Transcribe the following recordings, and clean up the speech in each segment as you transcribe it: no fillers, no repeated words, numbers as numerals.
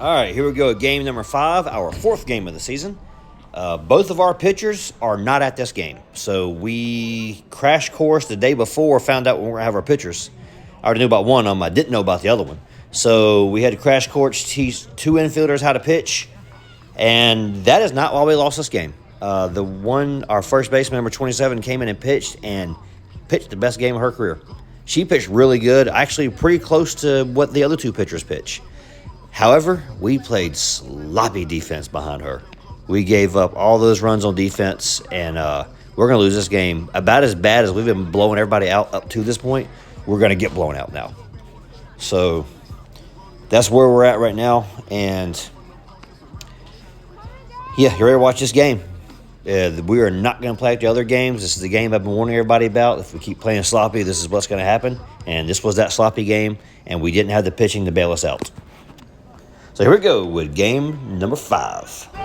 All right, here we go. Game number 5, our 4th game of the season. Both of our pitchers are not at this game. So we crash course the day before, found out when we're going to have our pitchers. I already knew about one of them. I didn't know about the other one. So we had to crash course, teach 2 infielders how to pitch. And that is not why we lost this game. Our first baseman, number 27, came in and pitched the best game of her career. She pitched really good, actually pretty close to what the other 2 pitchers pitch. However, we played sloppy defense behind her. We gave up all those runs on defense, and we're going to lose this game. About as bad as we've been blowing everybody out up to this point, we're going to get blown out now. So that's where we're at right now, and yeah, you're ready to watch this game. We are not going to play like the other games. This is the game I've been warning everybody about. If we keep playing sloppy, this is what's going to happen. And this was that sloppy game, and we didn't have the pitching to bail us out. So here we go with game number 5. Do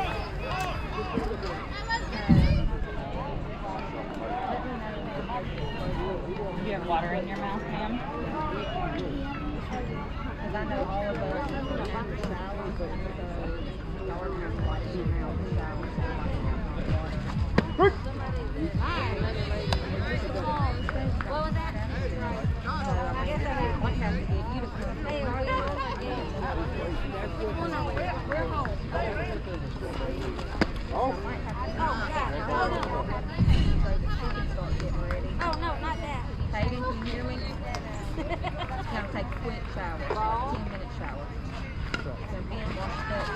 you have water in your mouth, ma'am? Because I know all of those. Oh, no, not that. Hayden, can you hear me? Now take a quick shower, 10-minute shower. Jump in, wash up.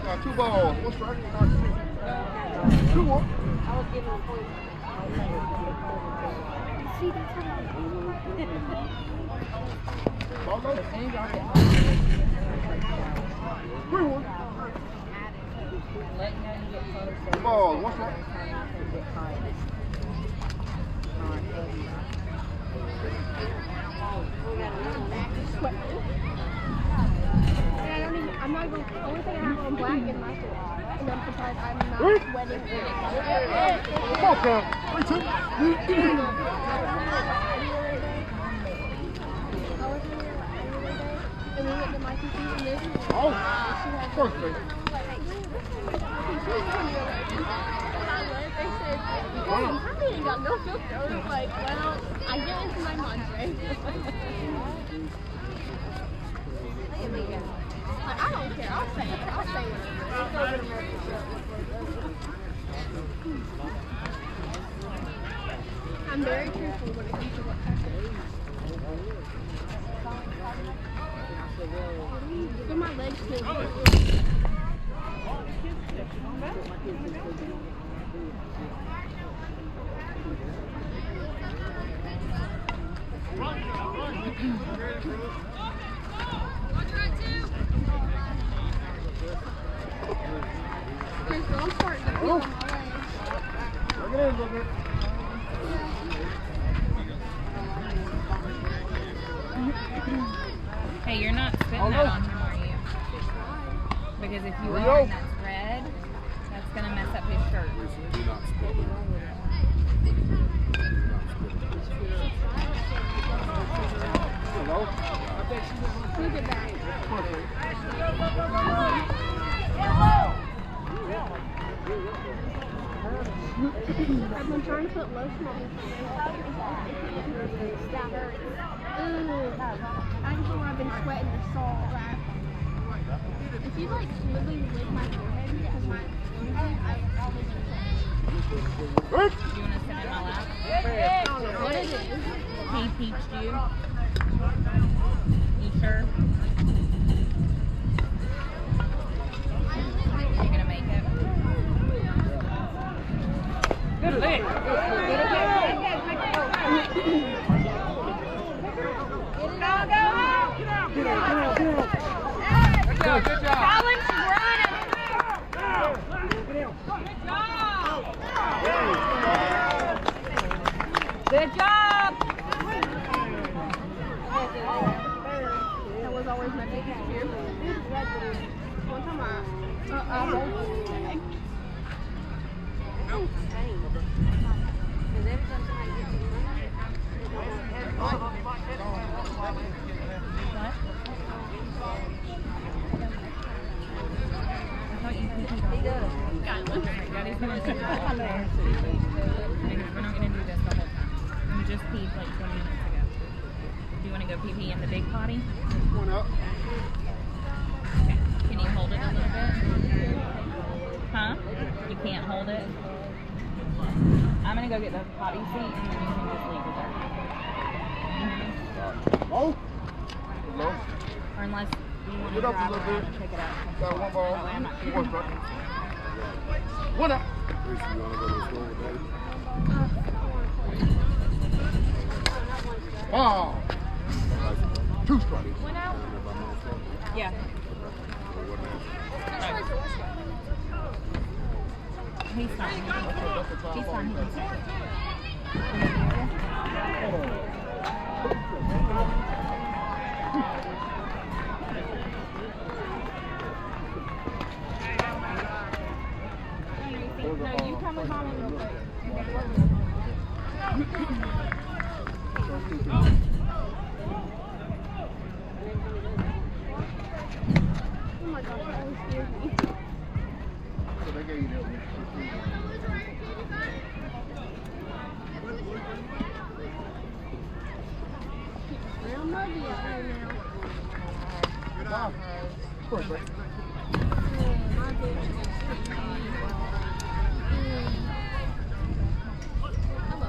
Got 2 balls. What's right? 2 more. I was giving a point. See, that's how Ball go. As soon as y'all get home, take a shower. 3 more. Let you know you get close. Ball. What's right? I'm not even, the only thing I have on black is my shirt. And I'm surprised I'm not sweating. Ball count. 3-2. And we went to Mikey's and this. Oh, first base. I ain't got no filter. I was like, well, I get into my Montre. Like, I don't care. I'll say it. I'll say it. I'm very truthful when it comes to what happens. Look at my legs too. Chris, don't start to feel my legs. Look it in a little bit. Hey, you're not spitting that on him, are you? Because if you are and that's red, that's going to mess up his shirt. Do not spit. Hello? Look at that. I've been trying to put lotion on this. That hurts. I just know I've been sweating this so bad. If you like literally lick my forehead because my I'll be Do you want to sit in my lap? I don't know what it is. He peached you. You sure? You're going to make it? Good lick. Good job. Collins running. Good job. That was always my biggest fear. One time I won't. What? Because we're not going to do this the whole time. You just peed like 20 minutes ago. Do you want to go pee in the big potty? One up. Okay. Can you hold it a little bit? Huh? You can't hold it? I'm going to go get the potty seat and then you can just leave it there. Oh. Low. Or unless you want to Get up drive a little around bit. and pick it up. Got one ball. That way I'm not Two sure. one strike. One up. Ball. Two strikes. Yeah. He's fine. He's fine. No, you come with Mom real quick. Oh my gosh, that was scared me. So they gave you that one. Real muggy out there now. Good eye. First strike. My bitch. Hello.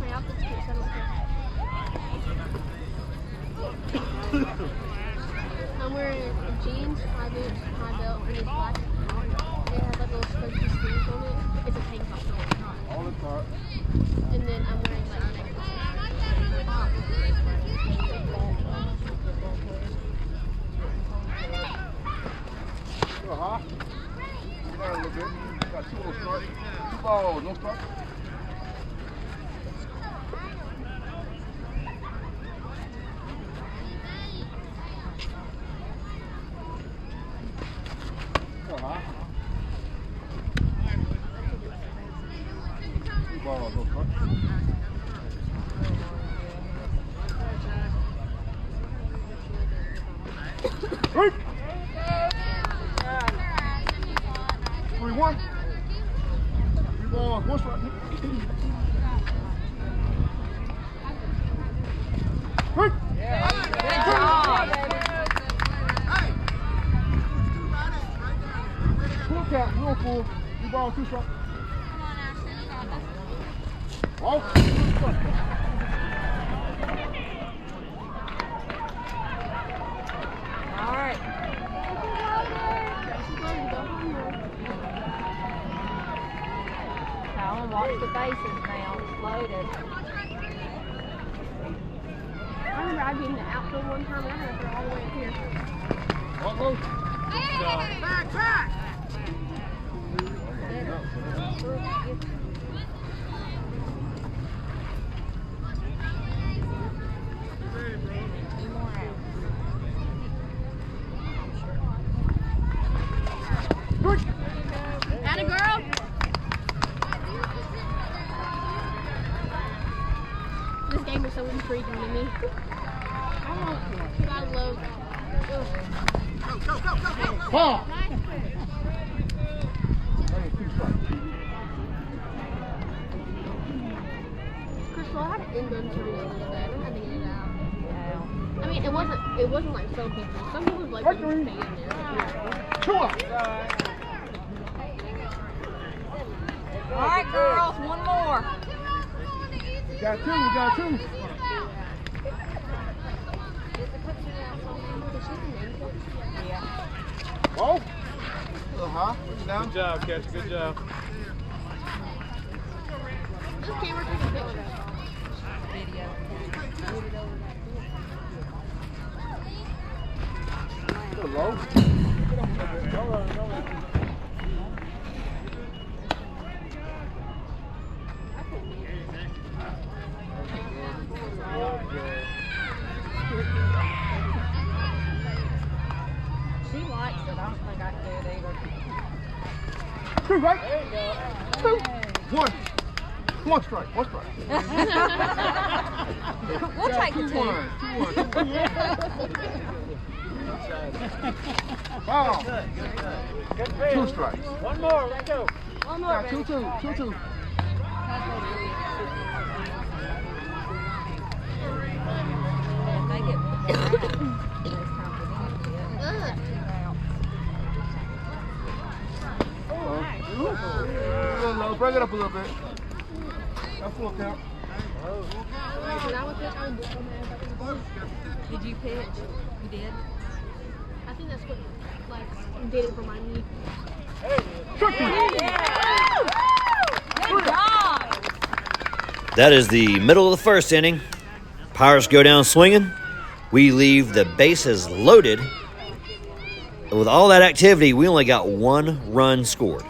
My outfit's cute, so I don't care. I'm wearing jeans, high boots, high belt, and it's black. It has like little scrunchie sleeves on it. It's a tank top though. All the part. And then I'm wearing like necklaces. Go high. Get down a little bit. Got two little strikes. Two balls, no strike. Go high. Two balls, no strike. Hey! 3-1. Three balls, one strike. Hey! Good job. Full count, real full. Three balls, two strikes. Oh! All right. Alan, watch the bases now. It's loaded. I remember I being in the outfield one time and I had to throw all the way up here. What goes? Two more outs. Atta girl! This game is so intriguing to me. I love Ball! Hey, two strikes. Crystal, I had an ingun turn the other day. I don't have to get it out. Wow. I mean, it wasn't like some people. Some people like Right to three. stay in there. Two up. All right, girls, one more. We got two. Yeah. Oh! A little high. Down. Good job, Catch. Good job. This camera takes a picture. Video. A little low. She likes it. I don't think I could either. Two right. Two. One. One strike. We'll take the two. 2-1. Ball. Good 2 strikes. One more, let's go. One more. Yeah, 2-2. 2-2. Low. Bring it up a little bit. That's full count. Did you pitch? You did? I think that's what did it for my knee. Good job. That is the middle of the first inning. Pirates go down swinging. We leave the bases loaded. With all that activity, we only got 1 run scored.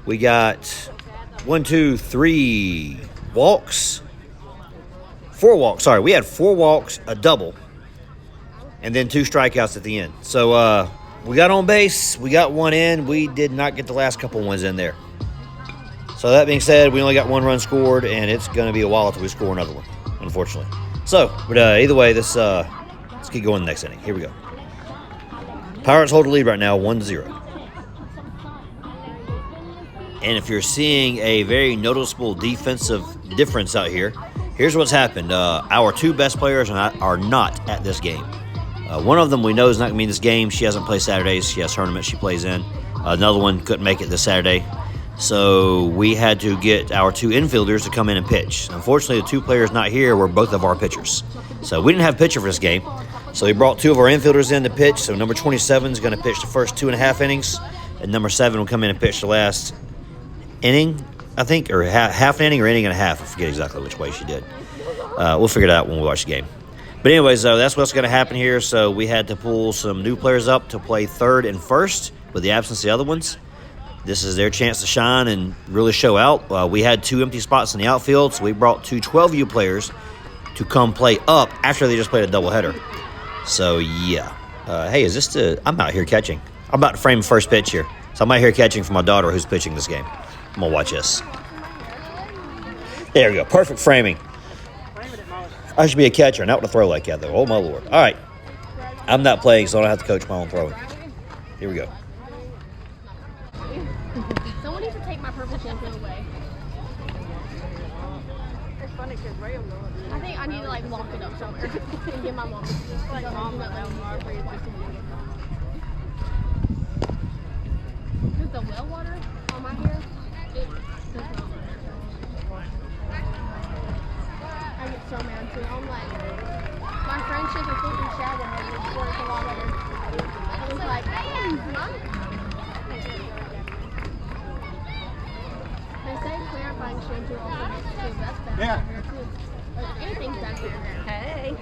We got 3 walks. 4 walks. Sorry, we had 4 walks, a double, and then 2 strikeouts at the end. So we got on base. We got 1 in. We did not get the last couple ones in there. So that being said, we only got 1 run scored, and it's going to be a while until we score another one, unfortunately. So, but either way, let's keep going the next inning. Here we go. Pirates hold the lead right now, 1-0. And if you're seeing a very noticeable defensive difference out here, here's what's happened. Our 2 best players are not at this game. One of them we know is not going to be in this game. She hasn't played Saturdays. She has tournaments she plays in. Another one couldn't make it this Saturday. So we had to get our 2 infielders to come in and pitch. Unfortunately, the 2 players not here were both of our pitchers. So we didn't have a pitcher for this game. So we brought 2 of our infielders in to pitch. So number 27 is going to pitch the first 2.5 innings. And number 7 will come in and pitch the last inning, I think, or half an inning or inning and a half. I forget exactly which way she did. We'll figure it out when we watch the game. But anyways, that's what's going to happen here. So we had to pull some new players up to play third and first with the absence of the other ones. This is their chance to shine and really show out. We had 2 empty spots in the outfield, so we brought 2 12U players to come play up after they just played a doubleheader. So, yeah. Hey, is this I'm out here catching. I'm about to frame first pitch here. So I'm out here catching for my daughter who's pitching this game. I'm going to watch this. There we go. Perfect framing. I should be a catcher, not with a throw like that, though. Oh, my Lord. All right. I'm not playing, so I don't have to coach my own throwing. Here we go. Someone needs to take my purple shampoo away. It's funny because Ray will know it. I think I need to lock it up somewhere and get my mom. Like mom will know more for you just to do With the well water on my hair, I get so mad too. I'm like, my friend should have taken a shower and it worked a lot better. I was like, Mom. They say clarifying shampoo also makes it too. That's bad for hair too. Like, anything's bad for your hair. Hey.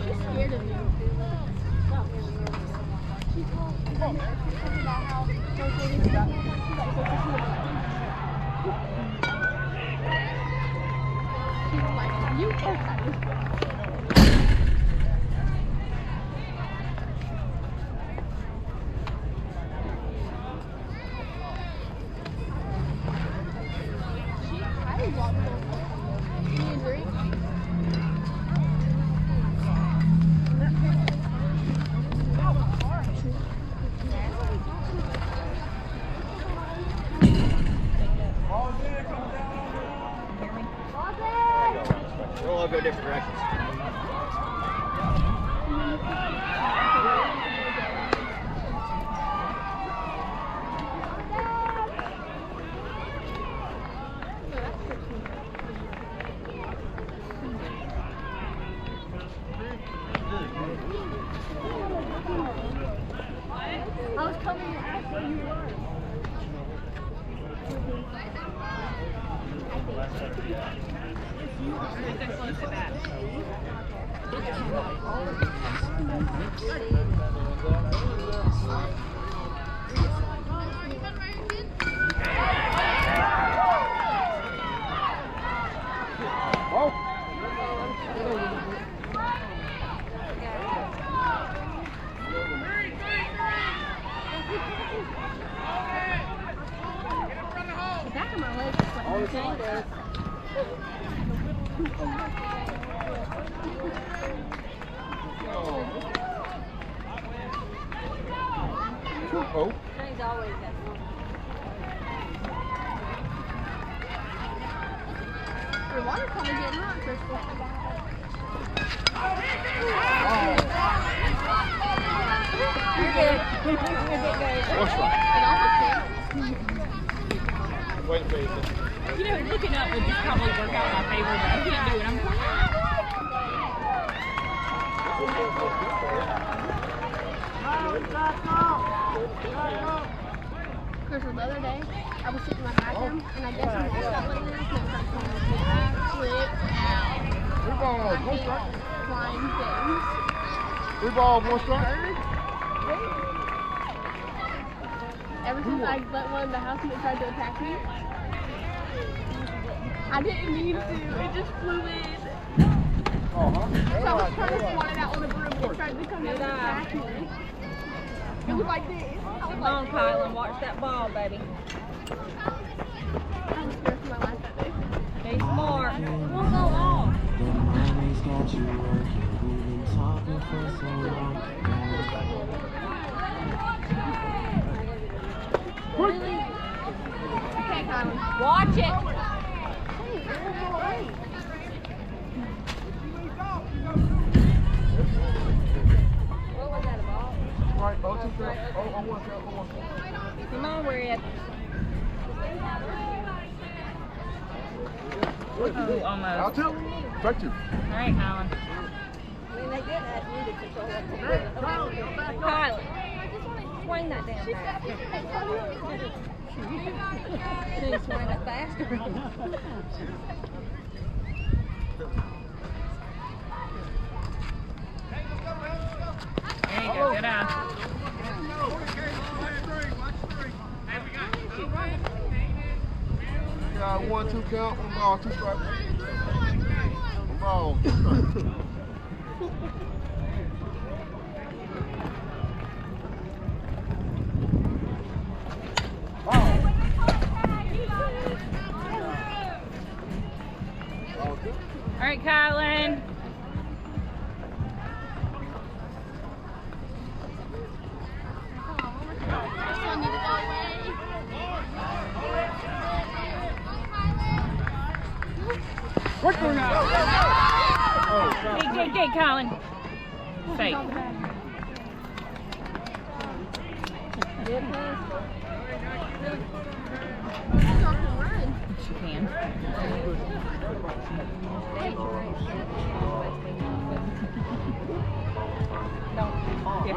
She's scared of me. She told me about how she's like, you okay? I didn't walk home. You need a drink? We'll all go different directions. I was coming to ask where you were. They're close to that. The back of my leg is sweating. Oh. Shane's always got Your water's probably getting hot, Crystal. You're good. What's right? It almost did. Wait a minute. You know, looking up would just probably work out in my favor, but I can't do it. I'm Crystal, the other day, I was sitting in my bathroom, and I guess when I got one of this, and it started playing with me, I flipped out. Three balls, I one hate strike. flying things. Three balls, one strike. Ever since I let one in the house and it tried to attack me, I didn't mean to. It just flew in. So I was trying to swat it out with a broom and it tried to come in and attack me. It was like this. I was Come like, on, Kylan, watch that ball, baby. I was scared for my life that day. Be smart. It won't go off. Really? Okay, Kylan. Watch it. What was that, a ball? Right, oh, two strike. Oh, one strike, one strike. Come on, Red. Oh, almost. Out two. Strike two. All right, Colin. I mean, they did ask you to control that. Kylan, swing that damn bat. She can swing it faster. There you go. Good eye. Got 1-2 count. One ball, two strikes. One ball, two strikes. All right, Kylan. I need to go away. Get, Colin. Safe. She can.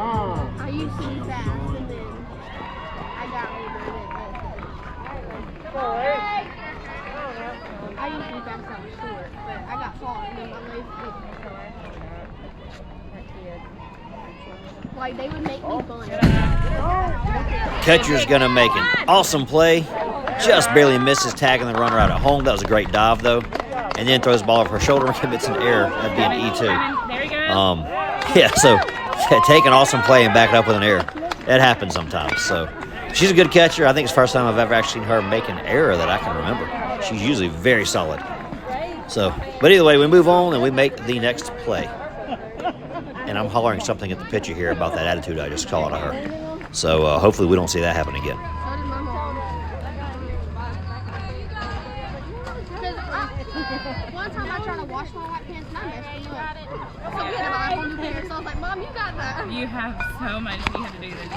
I used to be fast and then I got older I used to be fast, I was short, but I got tall and then my legs like they would make me bunch. Catcher's going to make an awesome play. Just barely misses tagging the runner out at home. That was a great dive, though. And then throws the ball over her shoulder and commits an error. That'd be an E2. There you go. Yeah, so take an awesome play and back it up with an error. That happens sometimes. So she's a good catcher. I think it's the first time I've ever actually seen her make an error that I can remember. She's usually very solid. So, but either way, we move on and we make the next play. And I'm hollering something at the pitcher here about that attitude I just called at her. So hopefully we don't see that happen again. So did my mom. One time I tried to wash my white pants and I messed them up. So we had to buy a whole new pair. So I was like, Mom, you got that. You have so much you have to do this.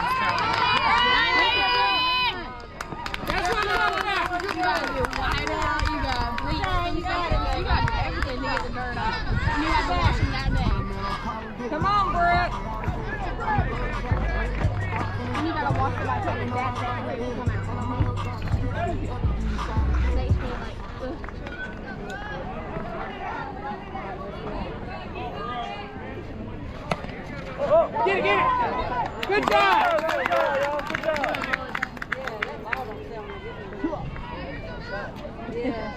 That's what I'm talking about. You gotta do white out, you gotta bleach, you gotta do everything to get the dirt out. And you have to wash them that day. Come on, Brooke. And you gotta wash the white pants that day and they will come out. They feel like, ugh. Get it. Good job. Yeah.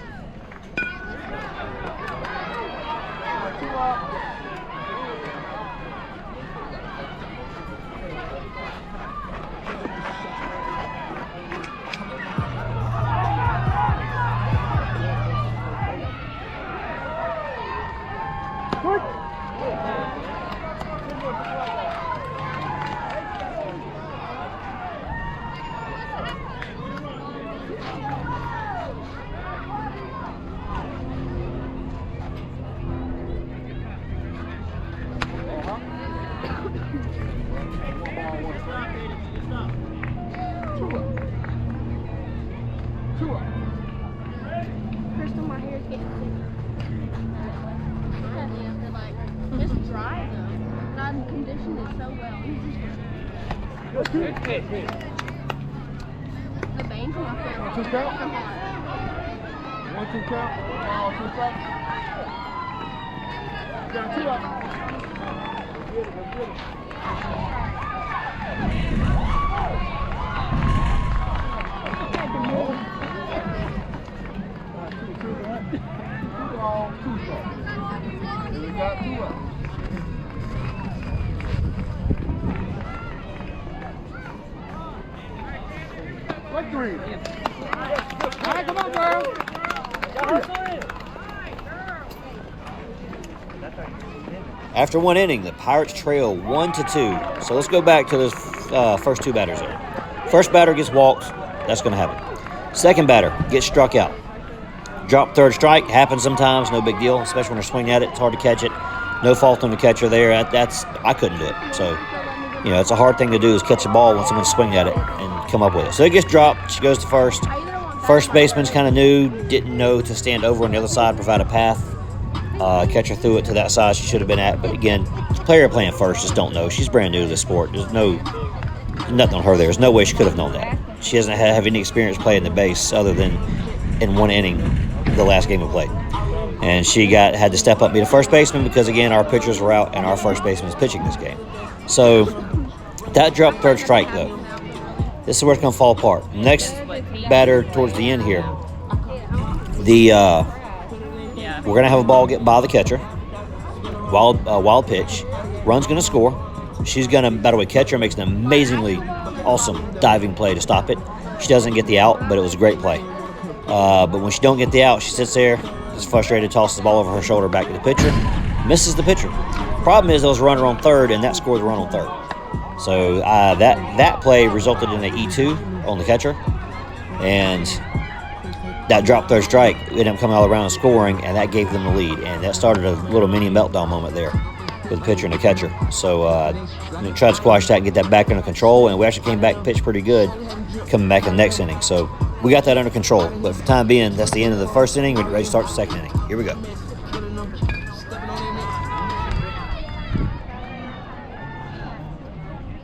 Crystal, my hair's getting thinner. It's dry though. And I've conditioned it so well. The bangs on my face. 2 count? I'm hot. 1, 2 count. 2 count. Got 2 up. Get it. We got 2 up. Victory. All right, come on, girl. After 1 inning, the Pirates trail 1-2. So let's go back to those first 2 batters there. First batter gets walked. That's going to happen. Second batter gets struck out. Drop third strike. Happens sometimes. No big deal, especially when they're swinging at it. It's hard to catch it. No fault on the catcher there. I couldn't do it. So, it's a hard thing to do is catch a ball when someone's swinging at it and come up with it. So it gets dropped. She goes to first. First baseman's kind of new. Didn't know to stand over on the other side, provide a path. Catcher threw it to that side she should have been at. But again, player playing first just don't know. She's brand new to the sport. There's nothing on her there. There's no way she could have known that. She doesn't have any experience playing the base other than in 1 inning the last game we played. And she had to step up and be the first baseman because, again, our pitchers were out and our first baseman is pitching this game. So that dropped third strike, though. This is where it's going to fall apart. Next batter towards the end here, we're going to have a ball get by the catcher. Wild pitch. Run's going to score. She's going to, by the way, catcher makes an amazingly awesome diving play to stop it. She doesn't get the out, but it was a great play. But when she don't get the out, she sits there, is frustrated, tosses the ball over her shoulder back to the pitcher, misses the pitcher. Problem is there was a runner on third, and that scored the run on third. So that play resulted in an E2 on the catcher, and that dropped third strike ended up coming all around and scoring, and that gave them the lead. And that started a little mini meltdown moment there with the pitcher and the catcher. So tried to squash that and get that back under control, and we actually came back and pitched pretty good coming back in the next inning. So we got that under control. But for the time being, that's the end of the first inning. We're ready to start the second inning. Here we go.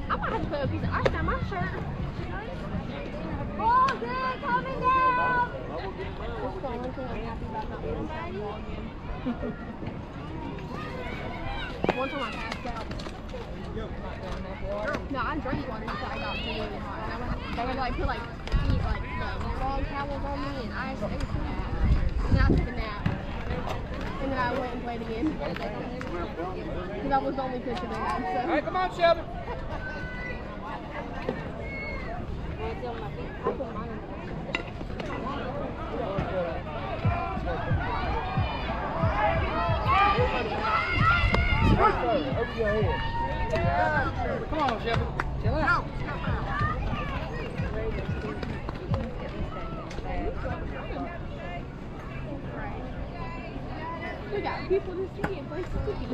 I might have to put a piece of ice down my shirt. Oh, good, coming down. That's the only thing I'm happy about not being one time I passed out. No, I drank water until I got really hot. And they would put the frog towels on me and ice and everything. And then I took a nap. And then I went and played again. Because I was the only pitcher they had. So. All right, come on, Shelby. Over your head. Come on, Shelby. Chill out. We got people to see and places to be.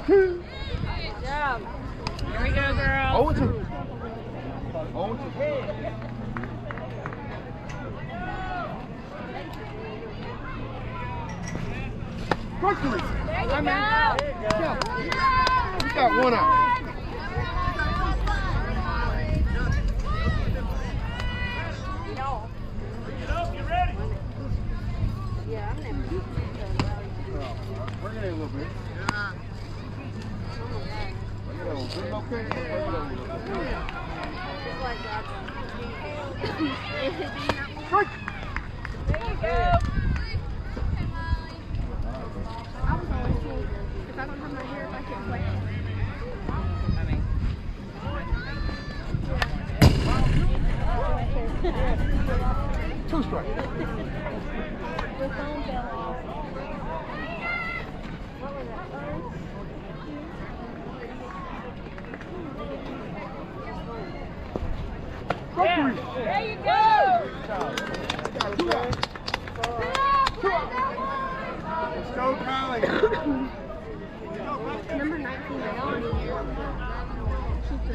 Good job. Here we go, girls. 0-2. 0-2. Victory. There you go. You got 1 out. Yeah, I'm never. Bring it in a little bit. Relocate, bring it over. Just like that. Strike! There you go. I was always told if I don't have my hair, if I can't play. I mean, Two strikes. The phone fell off. What was that? Strike three. There you go. Two out. Let's go, Kylie. Number 19 is on here. She's the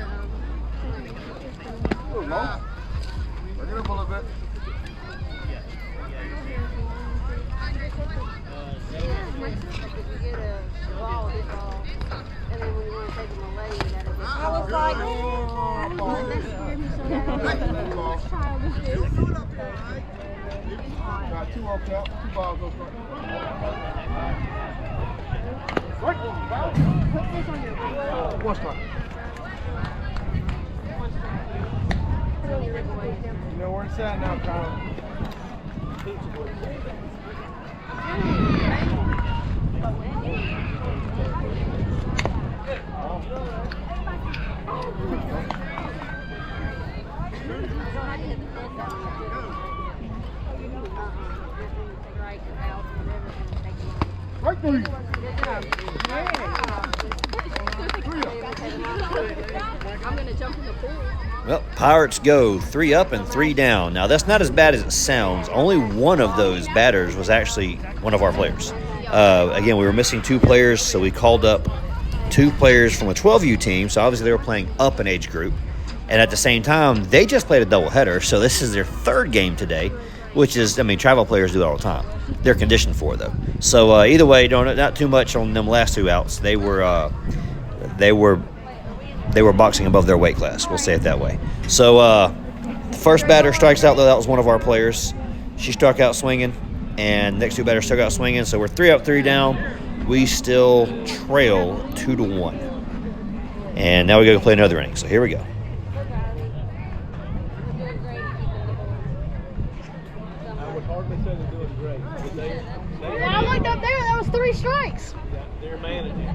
Bring it up a little bit. If you get a ball, this ball, and then when you want to take them away, you gotta get. I was like, that scared me so bad. What child is this? Got two on count. Two balls on front. Strike. Put this on your One strike. You know where it's at now, Kyle. Strike three. Good job. I'm going to jump in the pool. Well, Pirates go 3 up and 3 down. Now, that's not as bad as it sounds. Only one of those batters was actually one of our players. Again, we were missing 2 players, so we called up 2 players from a 12U team. So obviously they were playing up an age group. And at the same time, they just played a doubleheader. So this is their 3rd game today, which is, I mean, travel players do it all the time. They're conditioned for it, though. So either way, not too much on them last 2 outs. They were boxing above their weight class. We'll say it that way. So the first batter strikes out, though. That was one of our players. She struck out swinging, and next 2 batters struck out swinging. So we're 3 up, 3 down. We still trail 2-1. And now we got to play another inning. So here we go. Yeah, I looked up there. That was 3 strikes. They're managing.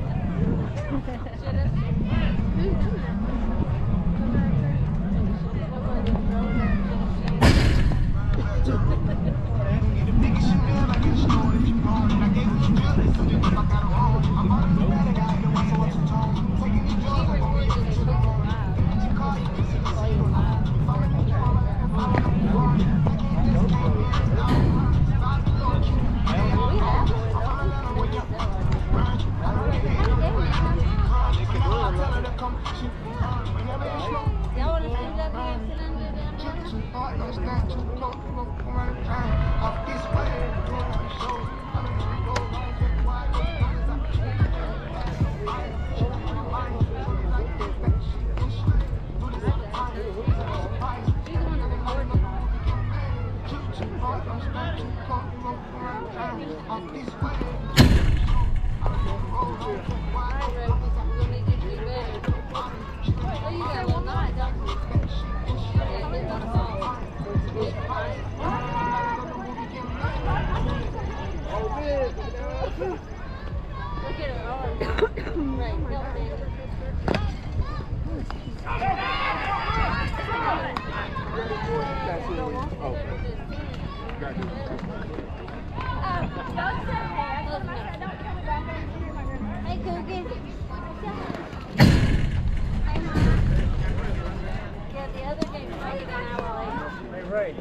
Hey, Cookie. Yeah, the other game started an hour later. Hey, Ray.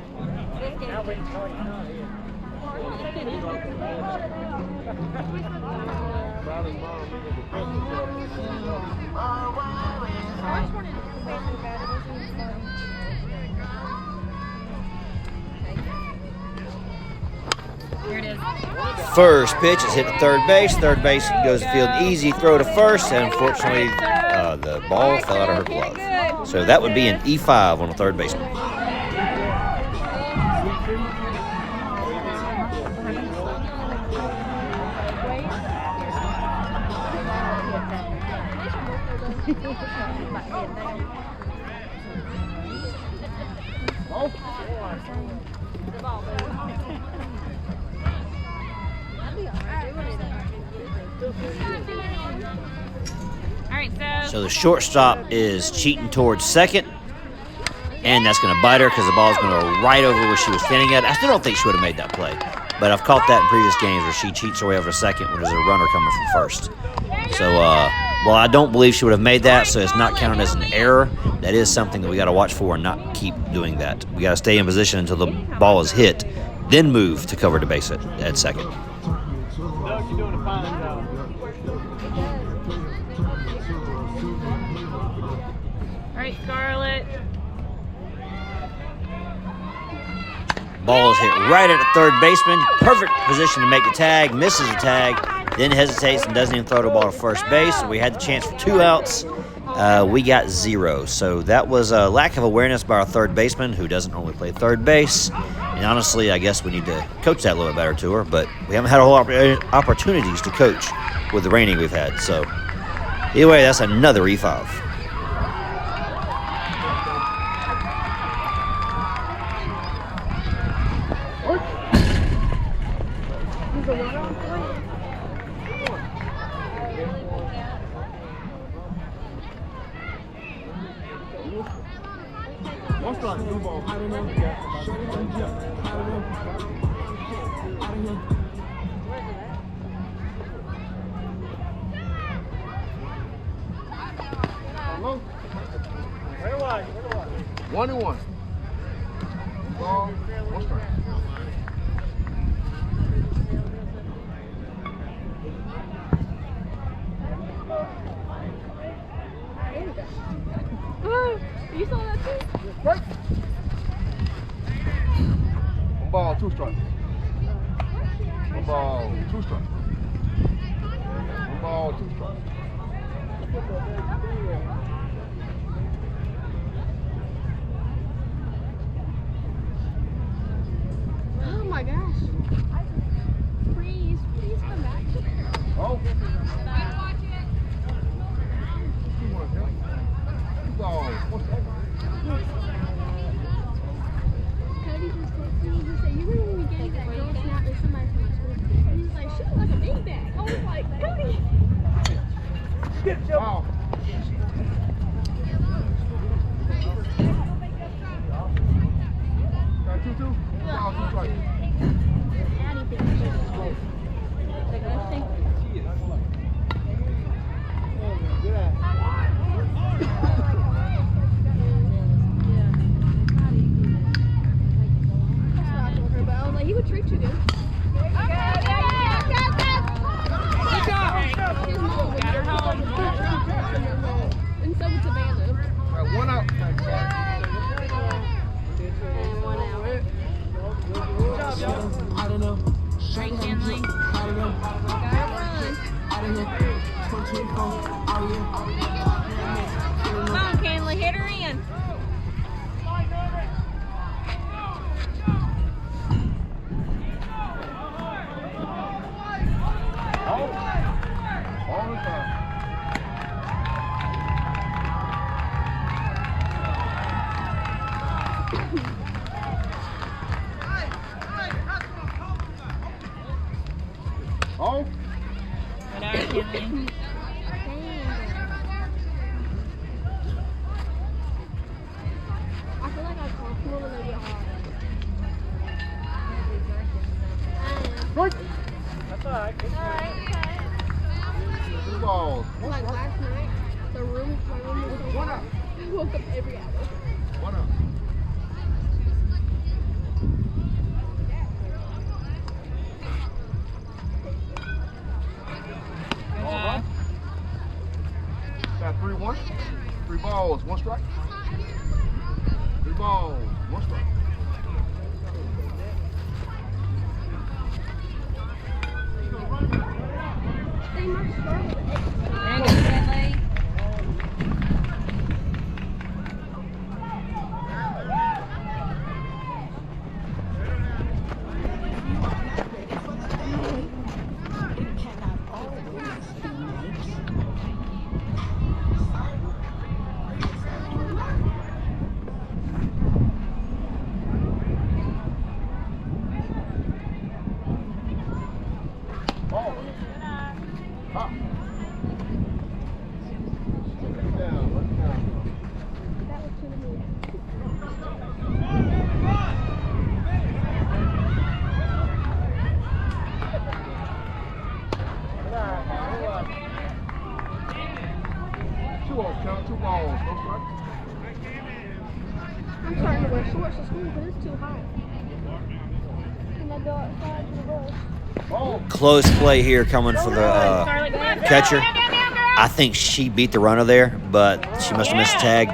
This game. Now we can call you out here. Riley's mom needed the Christmas here it is. First pitch is hit to third base. Third base goes to field easy throw to first, and unfortunately, the ball fell out of her glove. So that would be an E5 on a third baseman. Ball. The ball moves. All right, So the shortstop is cheating towards second, and that's going to bite her because the ball's going to go right over where she was standing at. I still don't think she would have made that play, but I've caught that in previous games where she cheats her way over to second when there's a runner coming from first. So, well, I don't believe she would have made that, so it's not counted as an error. That is something that we got to watch for and not keep doing that. We got to stay in position until the ball is hit, then move to cover the base at second. Doug, you're doing a fine job. all right, Scarlett. Ball is hit right at the third baseman. Perfect position to make the tag. Misses the tag, then hesitates and doesn't even throw the ball to first base. So we had the chance for 2 outs. We got 0. So that was a lack of awareness by our third baseman, who doesn't normally play third base. And honestly, I guess we need to coach that a little bit better to her. But we haven't had a whole lot of opportunities to coach with the raining we've had. So anyway, that's another E5. One strike, new ball. Hello? Where do I? 1-1. Ball, one strike. You saw that too? Strike. One ball, 2 strikes. One ball, 2 strikes. One ball, 2 strikes. Oh my gosh. Please come back. Oh. 2 balls, 1 strike. Cody just texted me. He said, "You remember when we gave that girl snap to somebody from my school?" And he was like, "She looked like a beanbag." I was like, "Cody." Wow. Got 2-2. 2 balls, 2 strikes. Addie thinks she's cool. That's what I told her, but I was like, he would treat you good. His mom would Got her home. and so would Savannah. Got 1 out. And 1 out. Great handling. Gotta run. Come on, Kenley, hit her in. All the time. Oh, Good eye, Kenley. I feel like I talk more when I get hot. strike. That's all right. 2 balls. Like last night, my room was so hot. I woke up every hour. 1 out. Got 3-1. 3 balls, 1 strike. 3 balls, 1 strike. They must start with it. There you go, Kenley. Ball. Hop. Look down, look down. That was too many. Two off, count 2 balls. No strike. I'm starting to wear shorts to school, but it's too hot. Can I go outside to the bus? Ball. Close play here coming for the Scarlett, come on. catcher. Down, down, down, girl. I think she beat the runner there, but she must have missed the tag.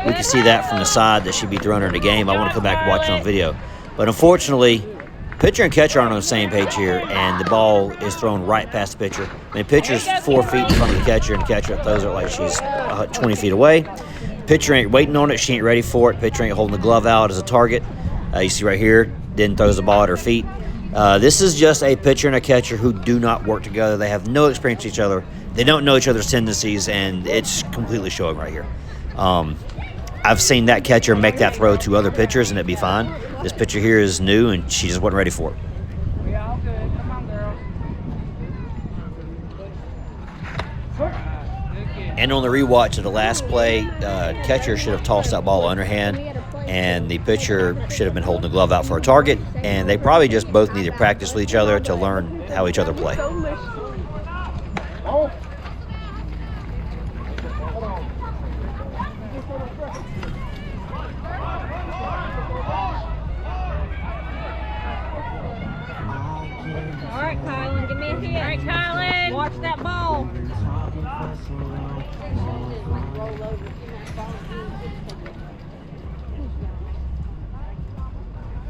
We can see that from the side that she beat the runner in the game. I want to come back and watch it on video. But unfortunately, pitcher and catcher aren't on the same page here, and the ball is thrown right past the pitcher. I mean, pitcher's 4 feet in front of the catcher, and the catcher throws it like she's 20 feet away. Pitcher ain't waiting on it. She ain't ready for it. Pitcher ain't holding the glove out as a target. You see right here, then throws the ball at her feet. This is just a pitcher and a catcher who do not work together. They have no experience with each other. They don't know each other's tendencies, and it's completely showing right here. I've seen that catcher make that throw to other pitchers, and it'd be fine. This pitcher here is new, and she just wasn't ready for it. We all good. Come on, girls. And on the rewatch of the last play, catcher should have tossed that ball underhand, and the pitcher should have been holding the glove out for a target, and they probably just both need to practice with each other to learn how each other play. So much. Ball. All right, Kylan, give me a hit. All right, Kylan. Watch that ball.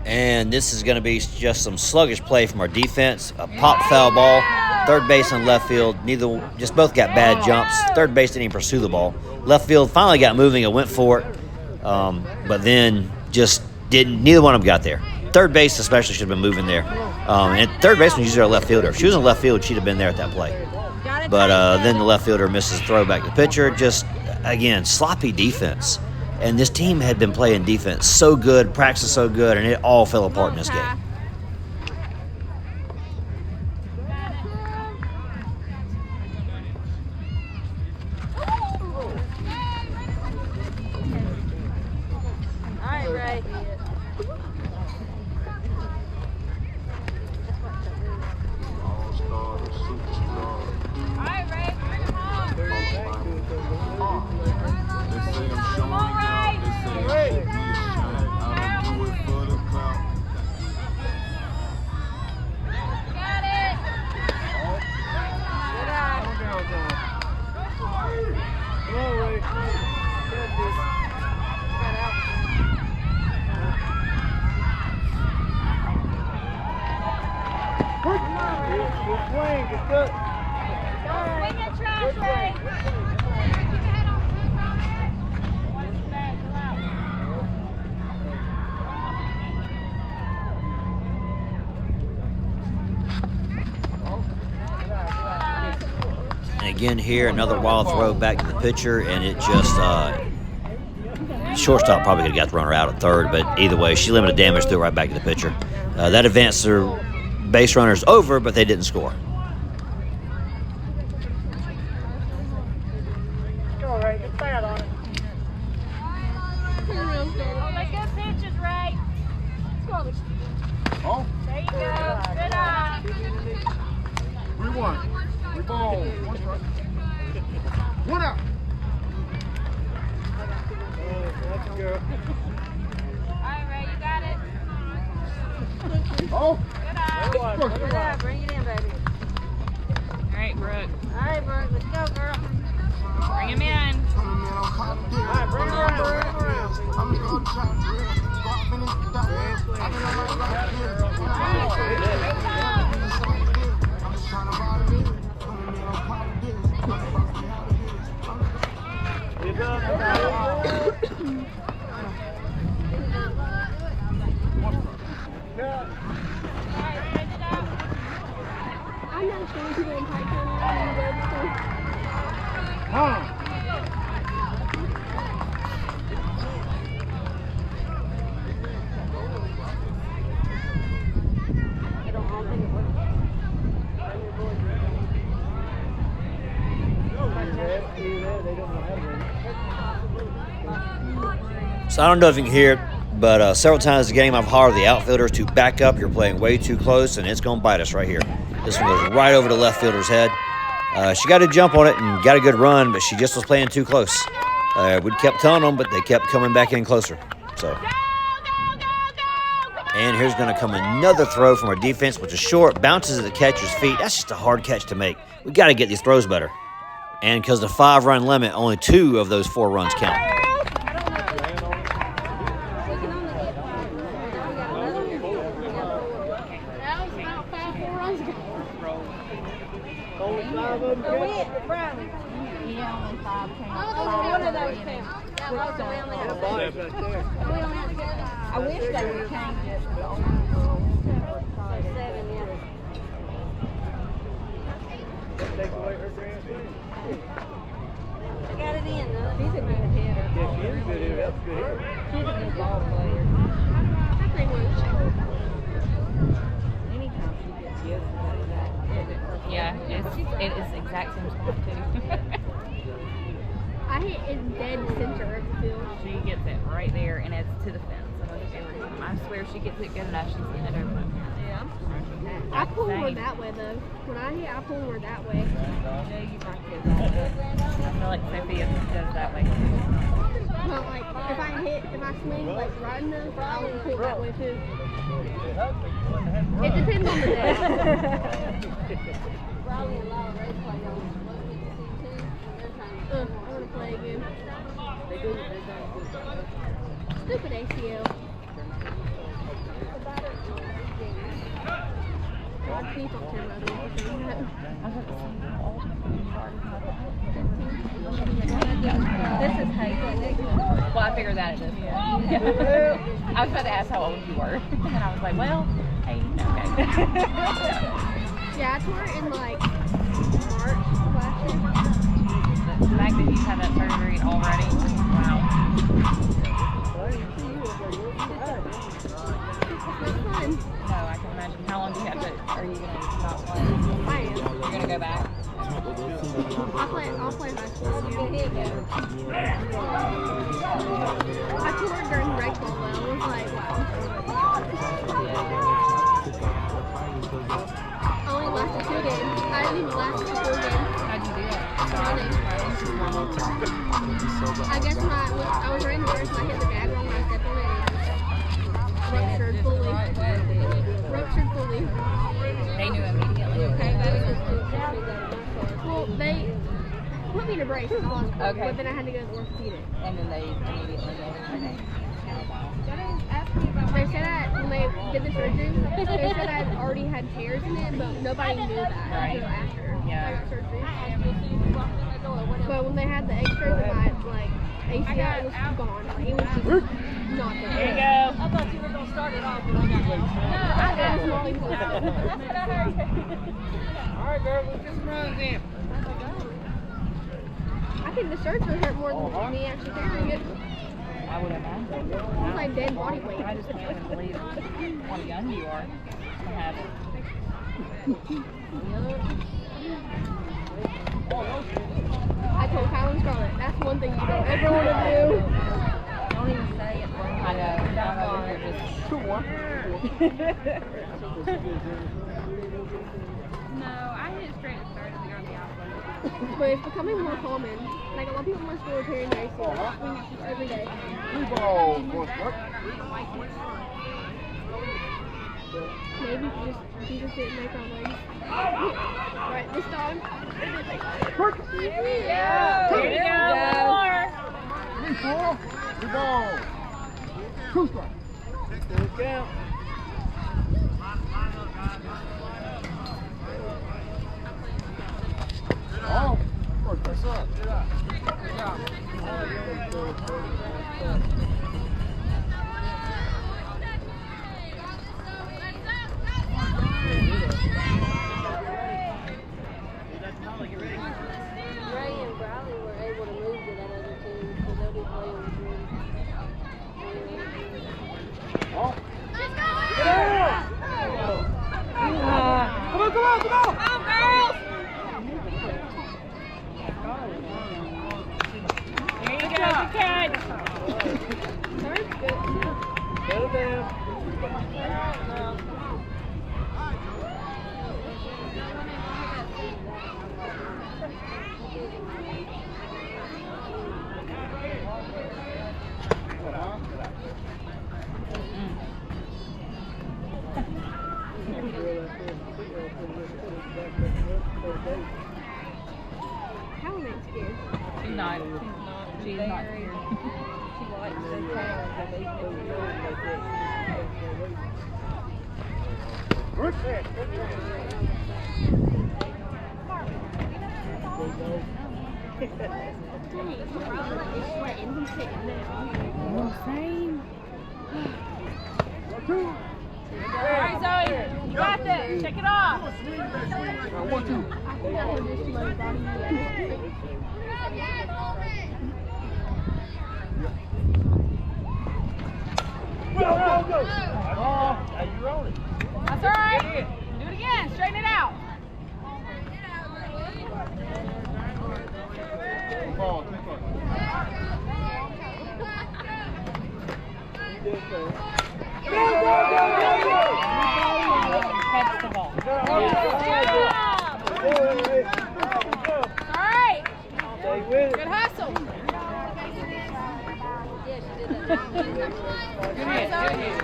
And this is going to be just some sluggish play from our defense. A pop foul ball, third base and left field. Just both got bad jumps. Third base didn't even pursue the ball. Left field finally got moving and went for it, but then just didn't. Neither one of them got there. Third base especially should have been moving there. And third baseman usually our left fielder. If she was in left field, she'd have been there at that play. But then the left fielder misses the throw back to the pitcher. Just, again, sloppy defense. And this team had been playing defense so good, practicing so good, and it all fell apart in this game. All right, Ray. All-star, superstar. All right, Ray, bring him home. They say I'm showing on, Ray. They say I should be ashamed. I don't do it for the clout. Got it. Good eye. Come on, Ray. Got this. Got out. Good swing. Get good. Swing and trash, Ray. And again here, another wild throw back to the pitcher, and it just shortstop probably could have got the runner out at third, but either way, she limited damage, threw it right back to the pitcher. That advanced their base runners over, but they didn't score. Go, Ray. Get fat on it. Turn around, Scarlett. Oh, make good pitches, Ray. Scarlett. Oh, There you go. Good eye. 3-1. 3 balls. 1 strike. 1 out. That's a girl. All right, Ray, you got it. Oh, Good eye. Good eye. Bring it in, baby. All right, Brooke. All right, Brooke. Let's go, girl. Bring him in. All right, bring her around. Bring her around. Get up. I'm not sure people in Python. Huh. I don't think it works. So I don't know if you can hear it, but several times in the game I've hollered the outfielders to back up. You're playing way too close, and it's going to bite us right here. This one goes right over the left fielder's head. She got a jump on it and got a good run, but she just was playing too close. We kept telling them, but they kept coming back in closer. So, and here's going to come another throw from our defense, which is short, bounces at the catcher's feet. That's just a hard catch to make. We got to get these throws better. And because the 5-run limit, only 2 of those 4 runs count. I wish they would change it. 7, yeah. I got it in, though. She's a good hitter. Yeah, she is a good hitter. That's a good hitter. She's a good ball player. Anytime she gets yesterday, Yeah, it is the exact same spot too. I hit it dead center of the field. She gets it right there, and it's to the fence. Every time. I swear she gets it good enough. She's getting it over. yeah. I pull more that way though. When I hit, I pull more that way. I feel like Sophia does that way too. But like, if I swing like right enough, I'll pull that way too. It depends on the day. Probably a lot of race play on I want to play again. Stupid ACL. Please don't care about it. This is Hayden. Well, I figured that it is. Yeah. I was about to ask how old you were, and I was like, well, hey, okay. Yeah, I tore it in like March last year. The fact that you've had that surgery already, wow. It's fun. No, I can imagine. How long do you have to, are you going to stop playing? I am. You're going to go back? I'll play high school again. I tore it during break ball though. It was like, wow. I only lasted 2 games. I didn't even last the full game. How'd you do that? Running. I guess when I was running first and I hit the bag wrong when I stepped on it, it ruptured fully. They knew immediately. Okay. Well, they put me in a brace, Okay. but then I had to go to the orthopedic. And then they immediately go, okay. They said that when they did the surgery, they said I already had tears in it, but nobody knew that until after I got surgery. But when they had the x-rays of my ACL, it was gone. Like, it was just not there. There you go. I thought you were going to start it off, but I got it. It was not even close. All right, girl, let's get some runs in. I think the surgery hurt more than me actually carrying it. I would imagine. It was like dead body weight. I just can't even believe how young you are to have it. I told Kyle and Scarlett, that's one thing you don't ever want to do. Don't even say it. I know. You're just... No, I hit straight at third and they got me out. But it's becoming more common. Like a lot of people in my school are tearing their ACL every day. 3 balls, one strike. Maybe Jesus didn't make our legs. Right, this time. There you go. More. 3-4. 3 balls. 2 strikes. Good count. Oh, first base up. Ray and Briley were able to move to that other team, so they'll be playing with me. Oh. Come on, come on, come on! Go, girls! Helen ain't scared. She's not. She's not scared. She likes the town that they go like that. Dang, he's sweating. He's sitting down. Well, same. All right, Zoe. You got this. Check it off. 1, 2. I think I have this low body. That's all right. Do it again. Straighten it out. Ball, take one. Catch the ball. All right. Good hustle. Yeah, she did that. Good hit.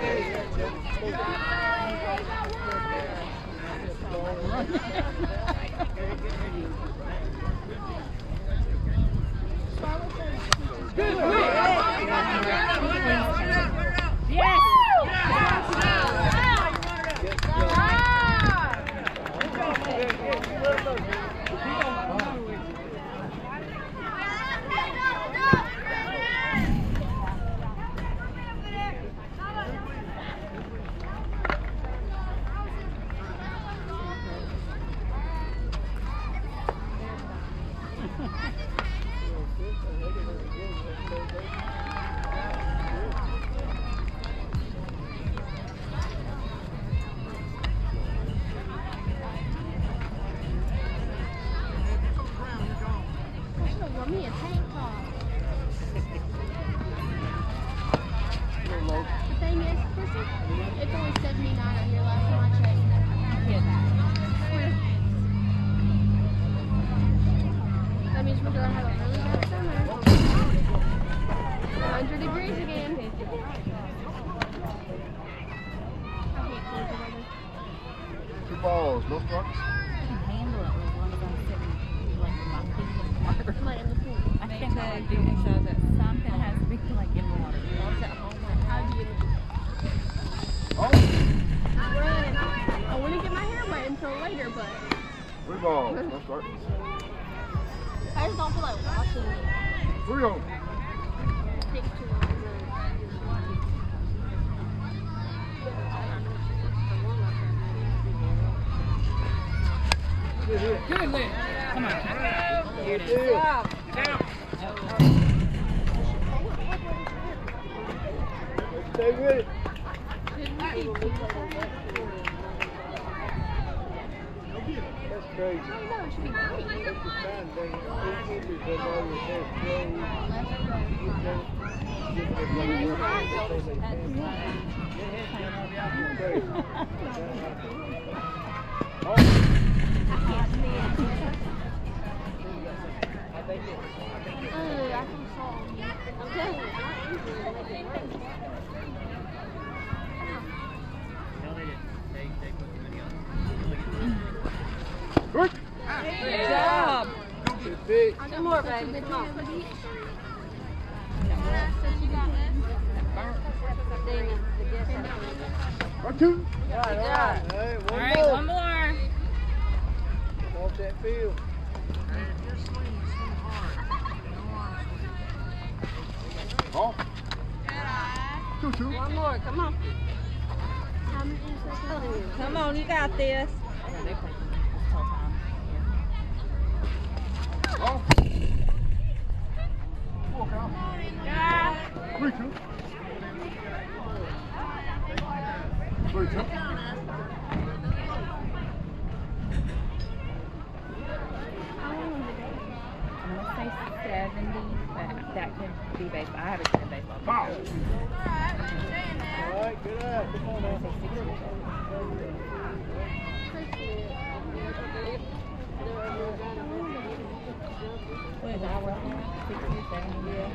Yes. Got me a tank top. The thing is, Kristen, it's only 79 out here last time I checked. That means we're gonna have a really bad summer. 100 degrees again. I hate cold weather. 2 balls, no strikes. Handle it as long as I'm sitting like with my feet in the water. Like in the pool. I think that do it so that something has to be like in the water. I'd be in the pool. Oh, I wouldn't get my hair wet until later, but 3 balls, no strikes. I just don't feel like washing it. 3 on. It takes too long. Good lift. Come on. Here it is. Stay with it. That's crazy. I don't know, it should be great. That's the time thing. Infielders have all your best throws. I can solve you. I'm telling you, not easy. Good. Good job. Good big. Two more, baby. Come on. One, 2. Hey, All right, one more. Off that field. Ball. 2, 2. One more. Come on. How many seconds? Come on, you got this. They play this whole time. Ball. 4 count. 3, 2. 3, 2. I'm gonna say 70, but that could be baseball. I haven't seen baseball. Foul. All right, good eye. Come on now. What is our 60, 70? Yeah.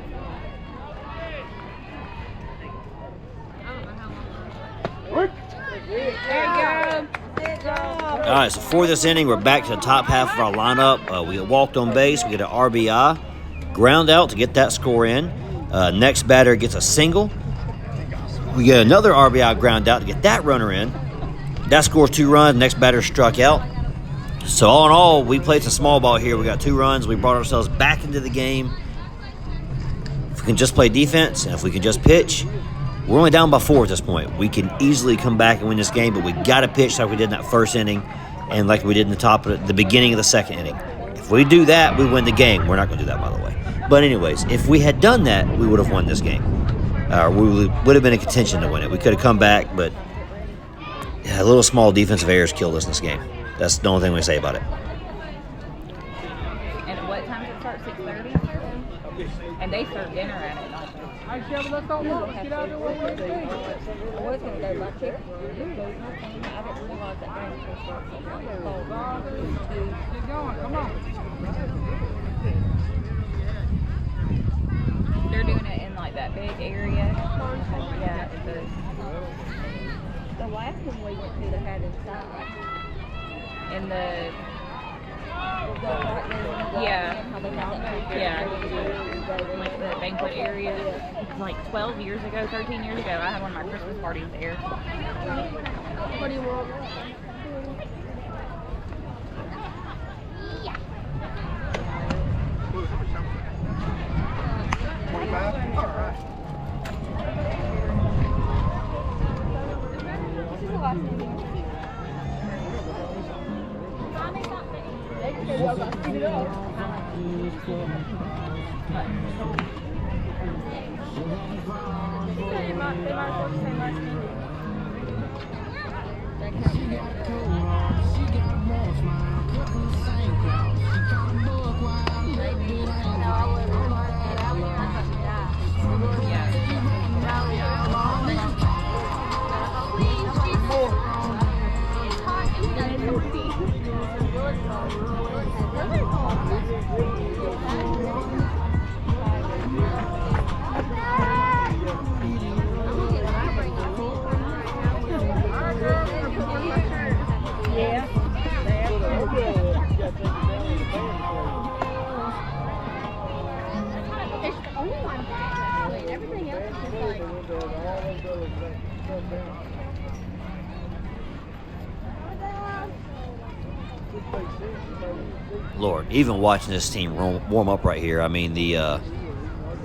Good. There you go. Good job. All right, so for this inning, we're back to the top half of our lineup. We get walked on base. We get an RBI. Ground out to get that score in. Next batter gets a single. We get another RBI ground out to get that runner in. That scores 2 runs. Next batter struck out. So all in all, we played some small ball here. We got 2 runs. We brought ourselves back into the game. If we can just play defense and if we can just pitch, we're only down by 4 at this point. We can easily come back and win this game, but we got to pitch like we did in that first inning and like we did in the beginning of the second inning. If we do that, we win the game. We're not going to do that, by the way. But anyways, if we had done that, we would have won this game. We would have been in contention to win it. We could have come back, but a little small defensive errors killed us in this game. That's the only thing we say about it. And at what time does it start? 6:30? And they serve dinner at it, don't they? I was going to go by chicken. I didn't realize that game was going Keep going, come on. They're doing it in like that big area. Yeah, it's The last one we went to, they had inside. in the Yeah. like the banquet area. Like 12 years ago, 13 years ago, I had one of my Christmas parties there. What do you want? Lord, even watching this team warm up right here, I mean, the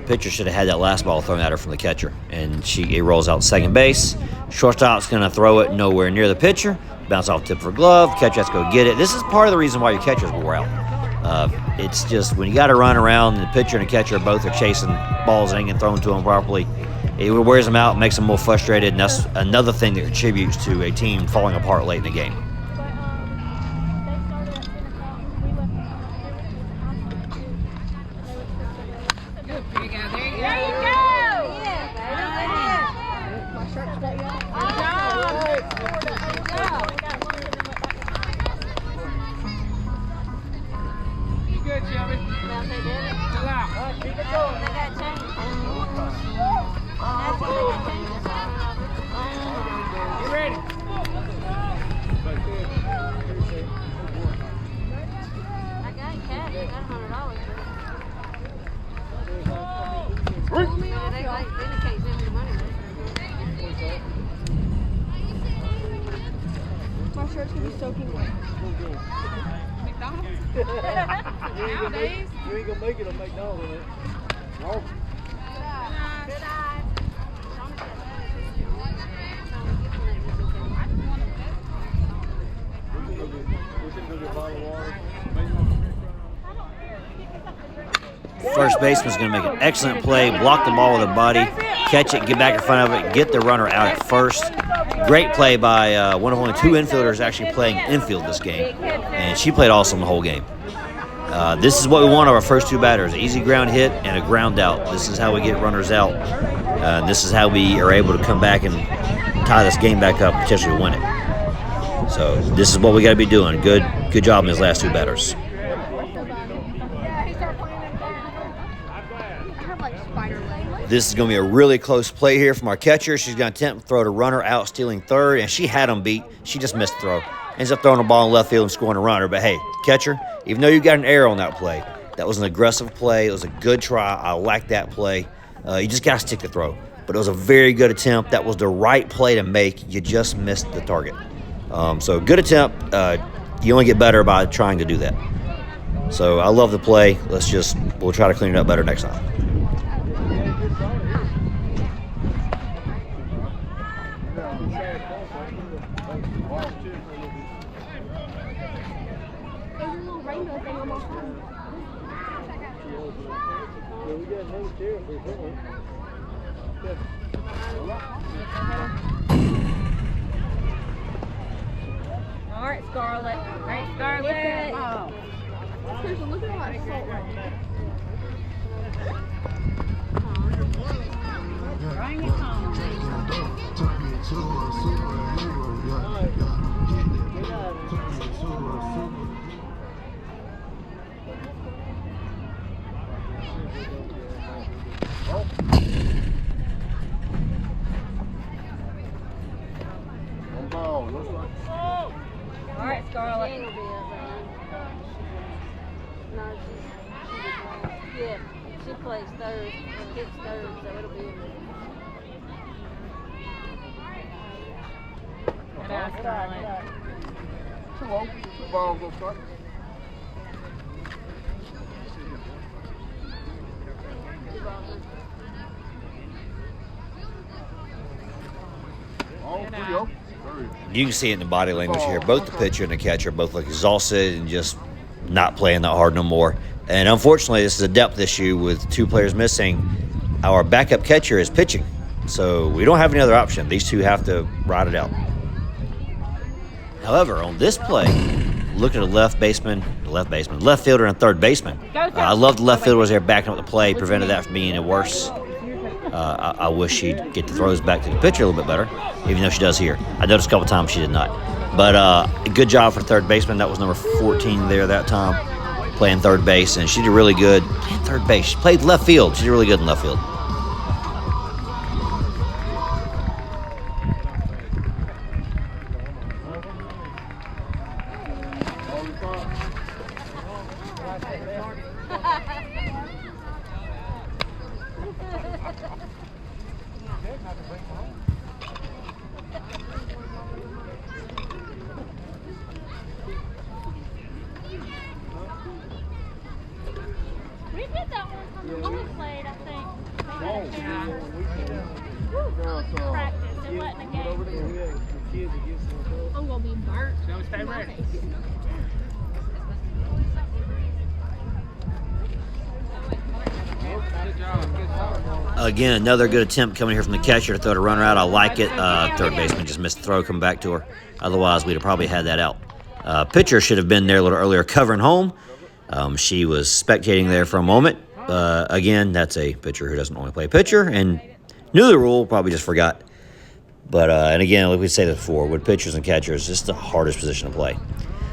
pitcher should have had that last ball thrown at her from the catcher, and it rolls out second base. Shortstop's going to throw it nowhere near the pitcher, bounce off tip of her glove, catcher has to go get it. This is part of the reason why your catchers wore out. It's just when you got to run around and the pitcher and the catcher both are chasing balls that ain't getting thrown to them properly, it wears them out, makes them more frustrated, and that's another thing that contributes to a team falling apart late in the game. My shirt's gonna be soaking wet. Nowadays. You ain't gonna make it on McDonald's, man. No. Good eye. First baseman's going to make an excellent play, block the ball with her body, catch it, get back in front of it, get the runner out at first. Great play by one of only 2 infielders actually playing infield this game, and she played awesome the whole game. This is what we want of our first 2 batters, an easy ground hit and a ground out. This is how we get runners out. This is how we are able to come back and tie this game back up and potentially win it. So this is what we got to be doing. Good job in his last 2 batters. This is going to be a really close play here from our catcher. She's going to attempt to throw the runner out, stealing third, and she had him beat. She just missed the throw. ends up throwing the ball in left field and scoring a runner. But hey, catcher, even though you got an error on that play, that was an aggressive play. It was a good try. I like that play. You just got to stick the throw. But it was a very good attempt. That was the right play to make. You just missed the target. So good attempt. You only get better by trying to do that. So I love the play. We'll try to clean it up better next time. There's a little rainbow thing on my phone. Yeah, we got another chair for you. All right, Scarlett. All right, Scarlett. Seriously, look at all that salt right there. Bring it home. One ball, no strike. All right, Scarlett. No, yeah, she plays third, hits third, so it'll be. Good eye, Scarlett. 2-0. 2 balls, no strike. All 3-0. You can see it in the body language here. Both the pitcher and the catcher both look exhausted and just not playing that hard no more. And unfortunately, this is a depth issue with 2 players missing. Our backup catcher is pitching, so we don't have any other option. These 2 have to ride it out. However, on this play, look at the left fielder and third baseman. I love the left fielder was there backing up the play, prevented that from being any worse. I wish she'd get the throws back to the pitcher a little bit better, even though she does here. I noticed a couple times she did not. But good job for third baseman. That was number 14 there that time, playing third base, and she did really good playing third base. She played left field. She did really good in left field. We did that one time we played, I think. Practice and letting the game. I'm gonna be burnt. So stay ready. Good job. Good job. Again, another good attempt coming here from the catcher to throw the runner out. I like it. Third baseman just missed the throw, come back to her. Otherwise, we'd have probably had that out. Pitcher should have been there a little earlier covering home. She was spectating there for a moment. Again, that's a pitcher who doesn't normally play pitcher and knew the rule, probably just forgot. But, and again, like we said before, with pitchers and catchers, it's the hardest position to play.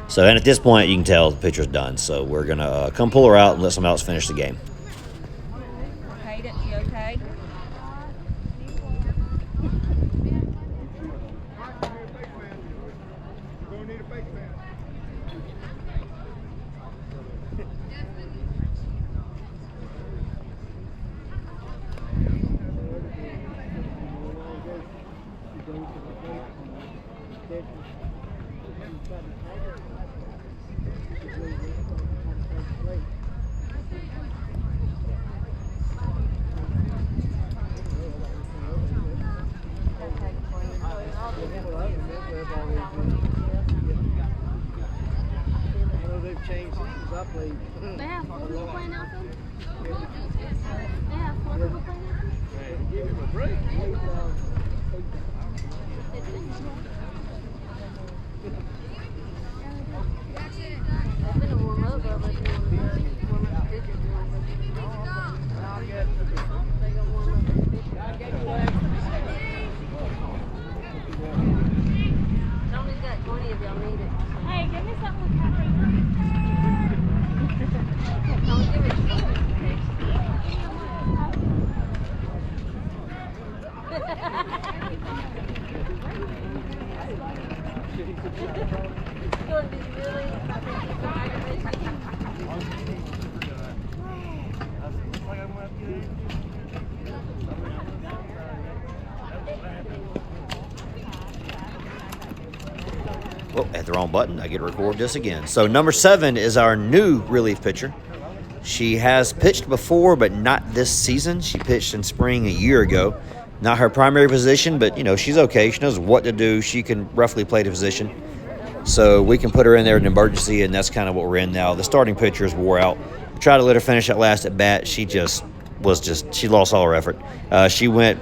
So, and at this point, you can tell the pitcher's done. So we're going to come pull her out and let someone else finish the game. Okay, did she okay? They've changed since I played. They have 4 people playing out there? They have 4 people playing out there? Give him a break. They've been a warm up, but they warm up the pitchers. They gonna warm up the pitchers. Tony's got 20 if y'all need it. Hey, give me something with paprika. Don't give it to me. hit the wrong button. I get to record this again. So number 7 is our new relief pitcher. She has pitched before, but not this season. She pitched in spring a year ago. Not her primary position, but, she's okay. She knows what to do. She can roughly play the position. So we can put her in there in an emergency, and that's kind of what we're in now. The starting pitcher is wore out. I tried to let her finish that last at bat. She lost all her effort. She went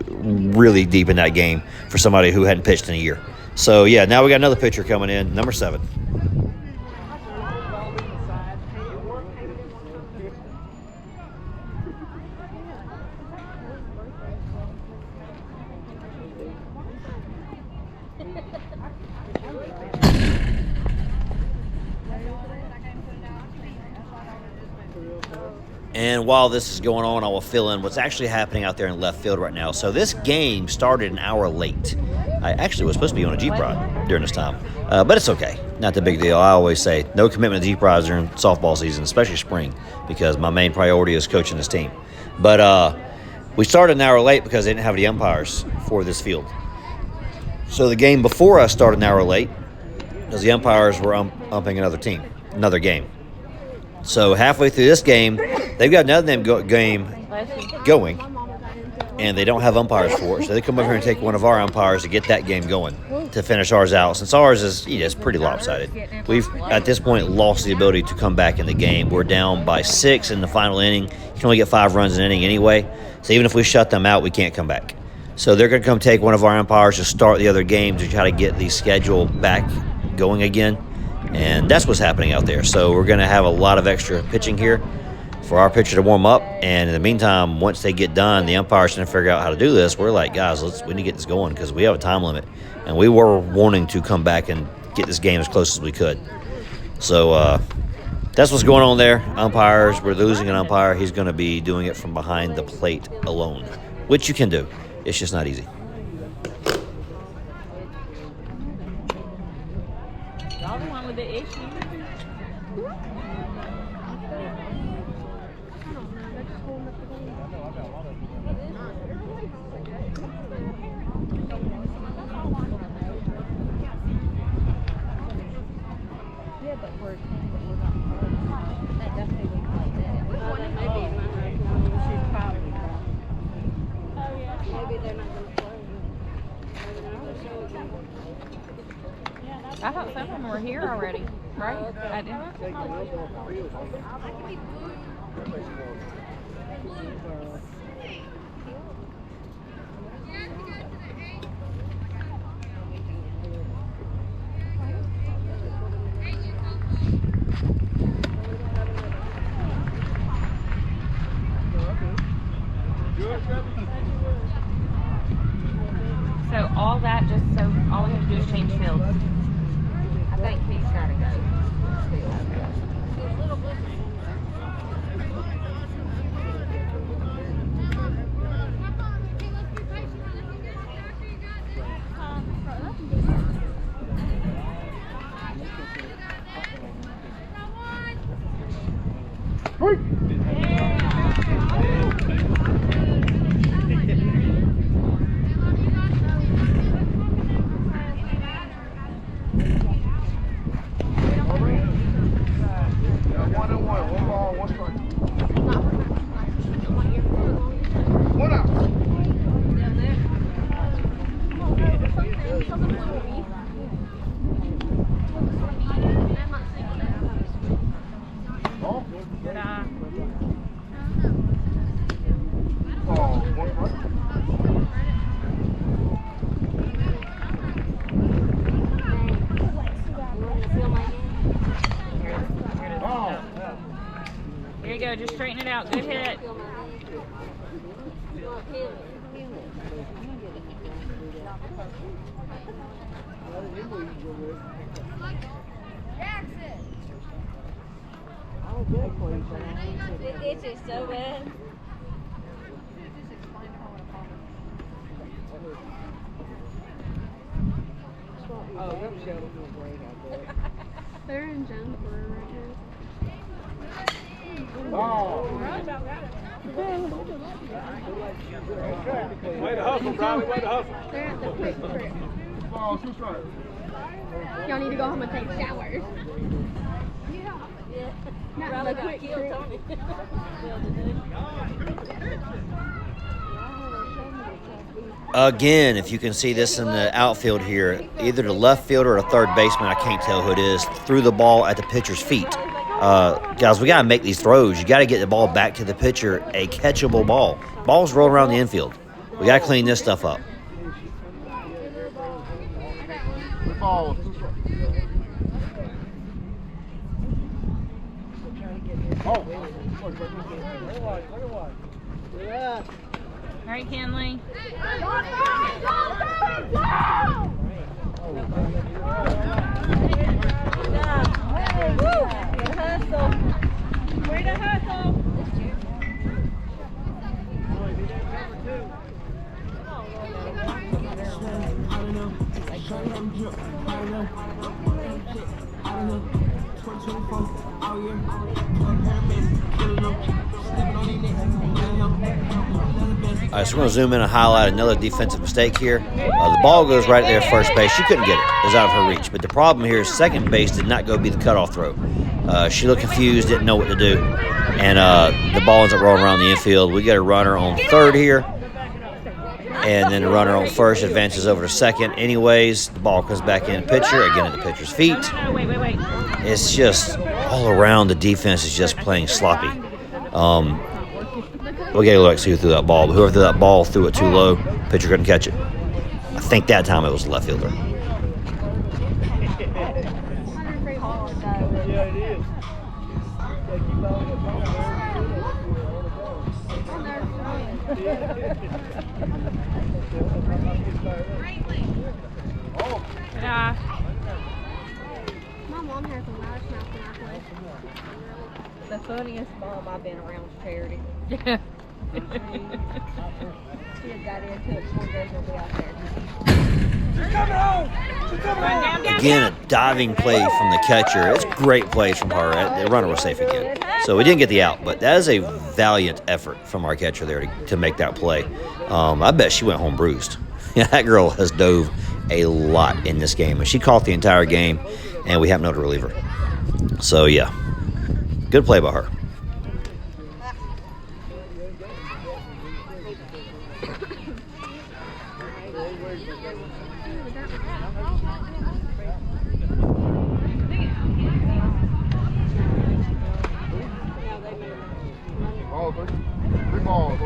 really deep in that game for somebody who hadn't pitched in a year. So, yeah, now we got another pitcher coming in, number 7. And while this is going on, I will fill in what's actually happening out there in left field right now. So this game started an hour late. I actually was supposed to be on a Jeep ride during this time. But it's okay. Not the big deal. I always say no commitment to Jeep rides during softball season, especially spring, because my main priority is coaching this team. But we started an hour late because they didn't have the umpires for this field. So the game before us started an hour late because the umpires were umping another game. So halfway through this game, they've got another game going, and they don't have umpires for it. So they come over here and take one of our umpires to get that game going to finish ours out. Since ours is it's pretty lopsided, we've at this point lost the ability to come back in the game. We're down by 6 in the final inning. You can only get 5 runs in an inning anyway. So even if we shut them out, we can't come back. So they're going to come take one of our umpires to start the other game to try to get the schedule back going again. And that's what's happening out there. So we're going to have a lot of extra pitching here for our pitcher to warm up. And in the meantime, once they get done, the umpire's going to figure out how to do this. We're like, guys, we need to get this going because we have a time limit. And we were wanting to come back and get this game as close as we could. So that's what's going on there. Umpires, we're losing an umpire. He's going to be doing it from behind the plate alone, which you can do. It's just not easy. Y'all the one with the issue. Yeah, but we're not. That definitely looks like that. Maybe it might not be. She's probably. Oh yeah. Maybe they're not going to play. Maybe they're not going to show again. I thought some of them were here already, right? I didn't. So all that just so all we have to do is change fields. I think he's gotta go. Here you go, just straighten it out. Good hit. It itches so bad. Oh, them shadows are great out there. They're in Jonesboro right now. Oh. Way to hustle, Bobby. Way to hustle. They're at the quick trip. Ball, 2 strikes. Y'all need to go home and take showers. Yeah. Not Probably the got quick killed trip. Tony. Again, if you can see this in the outfield here, either the left fielder or the third baseman, I can't tell who it is, threw the ball at the pitcher's feet. Guys, we got to make these throws. You got to get the ball back to the pitcher, a catchable ball. Balls roll around the infield. We got to clean this stuff up. Ball, 2 strikes. Oh. All right, Kenley. Way to hustle. All right, so we're going to zoom in and highlight another defensive mistake here. The ball goes right there at first base. She couldn't get it. It was out of her reach. But the problem here is second base did not go be the cutoff throw. She looked confused, didn't know what to do. And the ball ends up rolling around the infield. We got a runner on third here. And then the runner on first advances over to second. Anyways, the ball comes back in pitcher, again at the pitcher's feet. No, wait. It's just all around the defense is just playing sloppy. We got to look see who threw that ball. But whoever threw that ball threw it too low. Pitcher couldn't catch it. I think that time it was the left fielder. Yeah, it is. Yeah. My mom has a loud mouth when I play. The funniest mom I've been around is Charity. She had got into it before days will be out there. Again, a diving play from the catcher. It's great plays from her. The runner was safe again. So we didn't get the out, but that is a valiant effort from our catcher there to make that play. I bet she went home bruised. That girl has dove a lot in this game, and she caught the entire game, and we haven't known to relieve her. So, yeah, good play by her. Ball, 3 balls.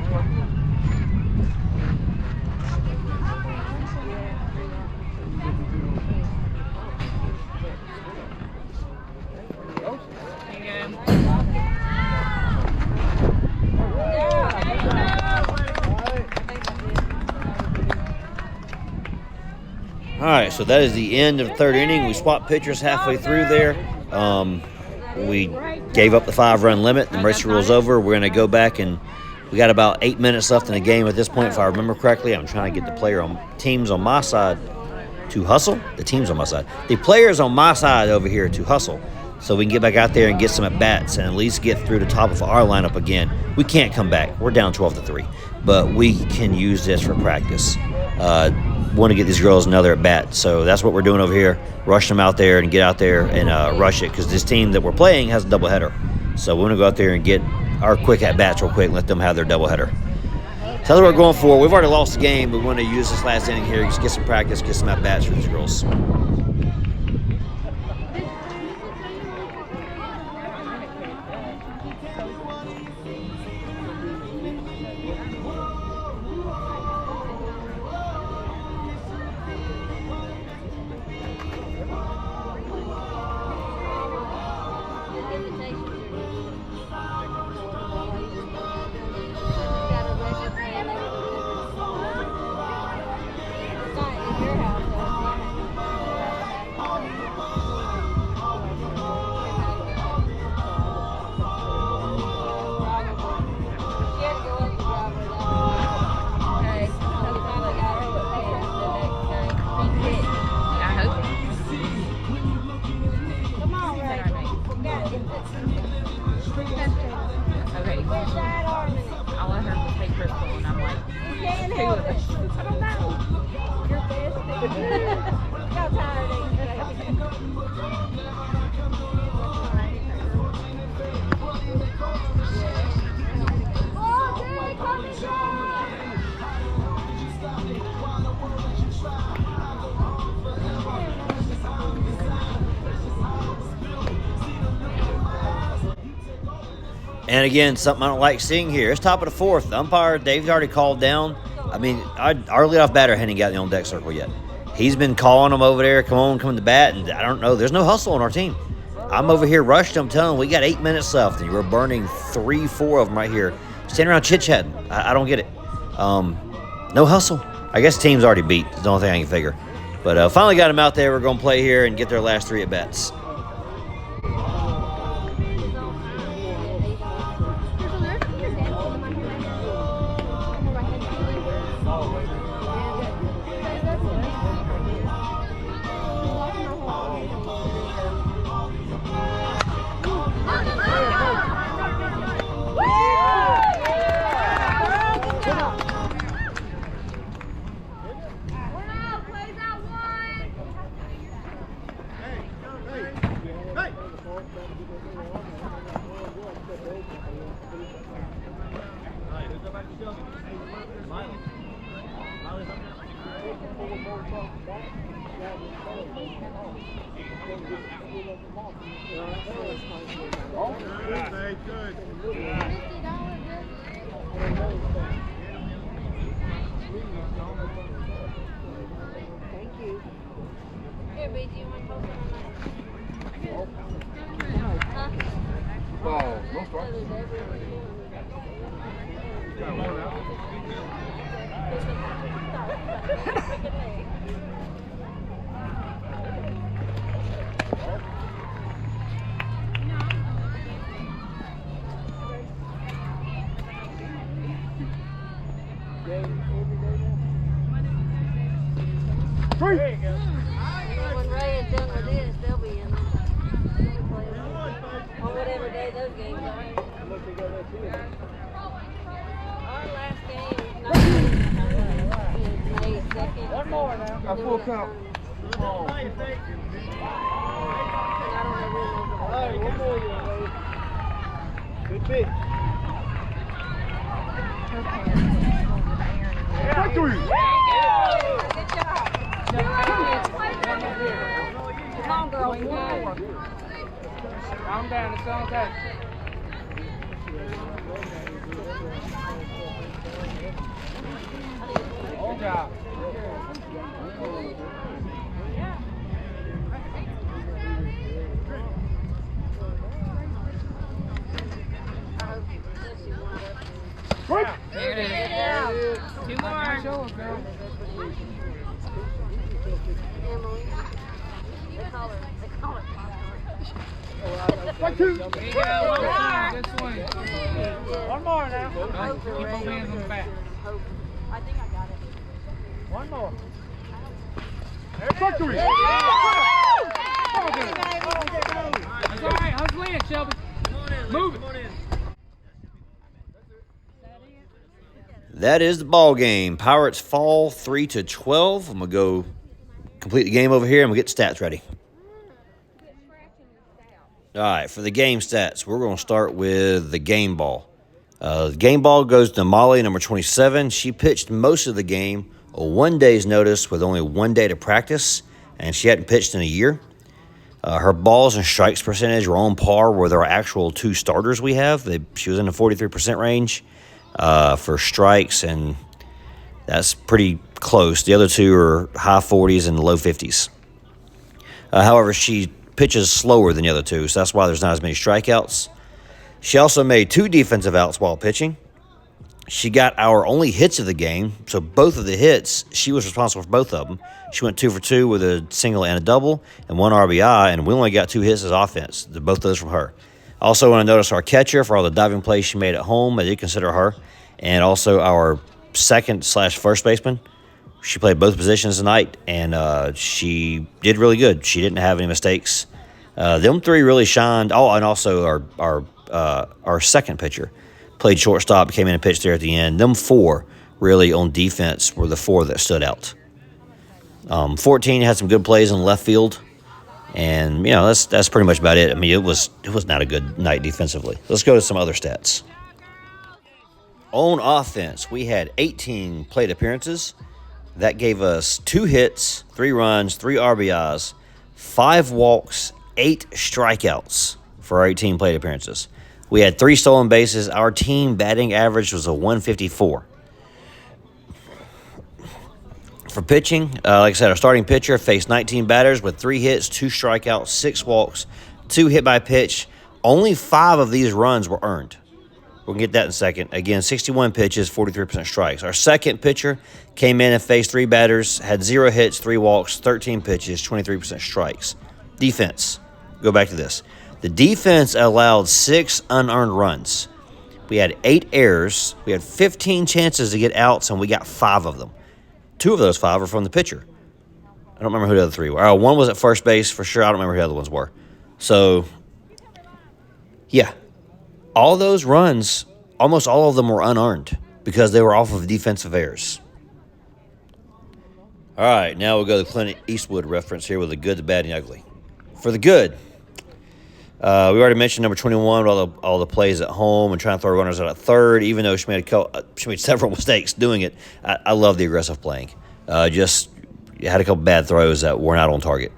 All right, so that is the end of the third inning. We swapped pitchers halfway through there. We gave up the 5-run limit. The mercy rule's over. We're going to go back, and we got about 8 minutes left in the game at this point, if I remember correctly. I'm trying to get the teams on my side to hustle. The teams on my side. The players on my side over here to hustle, so we can get back out there and get some at-bats and at least get through the top of our lineup again. We can't come back. We're down 12-3, but we can use this for practice. Want to get these girls another at-bat, so that's what we're doing over here. Rush them out there and get out there and rush it, because this team that we're playing has a doubleheader. So we want to go out there and get our quick at-bats real quick and let them have their doubleheader. So that's what we're going for. We've already lost the game. We want to use this last inning here, just get some practice, get some at-bats for these girls. Okay. I'll let her take Crystal, and I'm like, I don't know. You're best. Got tired of And again, something I don't like seeing here. It's top of the fourth. The umpire, Dave's already called down. I mean, our leadoff batter hadn't got in the on deck circle yet. He's been calling them over there, come to bat, and I don't know. There's no hustle on our team. I'm over here rushed. I'm telling them we got 8 minutes left, and we're burning 3-4 of them right here. Standing around chit-chatting. I don't get it. No hustle. I guess the team's already beat. It's the only thing I can figure. But finally got them out there. We're going to play here and get their last 3 at-bats. Here, BG, you want to post it on that? Ball, no strike. There you go. When Ray is done with this, they'll be in there. On whatever day those games are. Our last game is May 2nd. One more now. Got full count. And I don't know when those All are. right, one more, you know. Good pitch. Victory! Good job. Come on, girl. One more. Calm down, it's all that. Good job. Break! There it is. Two more. Show us, girl. Emily. They call her Strike 2! There you go. One more. Good swing. One more now. Hope Keep both hands on the bat. I think I got it. One more. Victory! That's all right. How's Lynn, Shelby? Move it. That is the ball game. Pirates fall 3-12. I'm going to go complete the game over here, and we'll get the stats ready. All right, for the game stats, we're going to start with the game ball. The game ball goes to Molly, number 27. She pitched most of the game on 1 day's notice with only 1 day to practice, and she hadn't pitched in a year. Her balls and strikes percentage were on par with our actual 2 starters we have. She was in the 43% range for strikes, and that's pretty close. The other 2 are high 40s and low 50s. However, she pitches slower than the other 2, so that's why there's not as many strikeouts. She also made 2 defensive outs while pitching. She got our only hits of the game, so both of the hits, she was responsible for both of them. She went 2 for 2 with a single and a double, and 1 RBI, and we only got 2 hits as offense. Both of those from her. Also want to notice our catcher for all the diving plays she made at home. I did consider her. And also our second/first baseman. She played both positions tonight, and she did really good. She didn't have any mistakes. Them 3 really shined. Oh, and also our second pitcher played shortstop, came in and pitched there at the end. Them 4 really on defense were the 4 that stood out. 14 had some good plays in left field, and that's pretty much about it. I mean, it was not a good night defensively. Let's go to some other stats. On offense, we had 18 plate appearances. That gave us 2 hits, 3 runs, 3 RBIs, 5 walks, 8 strikeouts for our 18 plate appearances. We had 3 stolen bases. Our team batting average was a 154. For pitching, like I said, our starting pitcher faced 19 batters with 3 hits, 2 strikeouts, 6 walks, 2 hit by pitch. Only 5 of these runs were earned. We'll get that in a second. Again, 61 pitches, 43% strikes. Our second pitcher came in and faced 3 batters, had 0 hits, 3 walks, 13 pitches, 23% strikes. Defense. Go back to this. The defense allowed 6 unearned runs. We had 8 errors. We had 15 chances to get outs, and we got 5 of them. 2 of those 5 were from the pitcher. I don't remember who the other 3 were. One was at first base for sure. I don't remember who the other ones were. So, yeah. All those runs, almost all of them were unearned because they were off of defensive errors. All right, now we'll go to the Clint Eastwood reference here with the good, the bad, and the ugly. For the good, we already mentioned number 21, all the plays at home and trying to throw runners out at third, even though she made several mistakes doing it. I love the aggressive playing. Just had a couple bad throws that were not on target.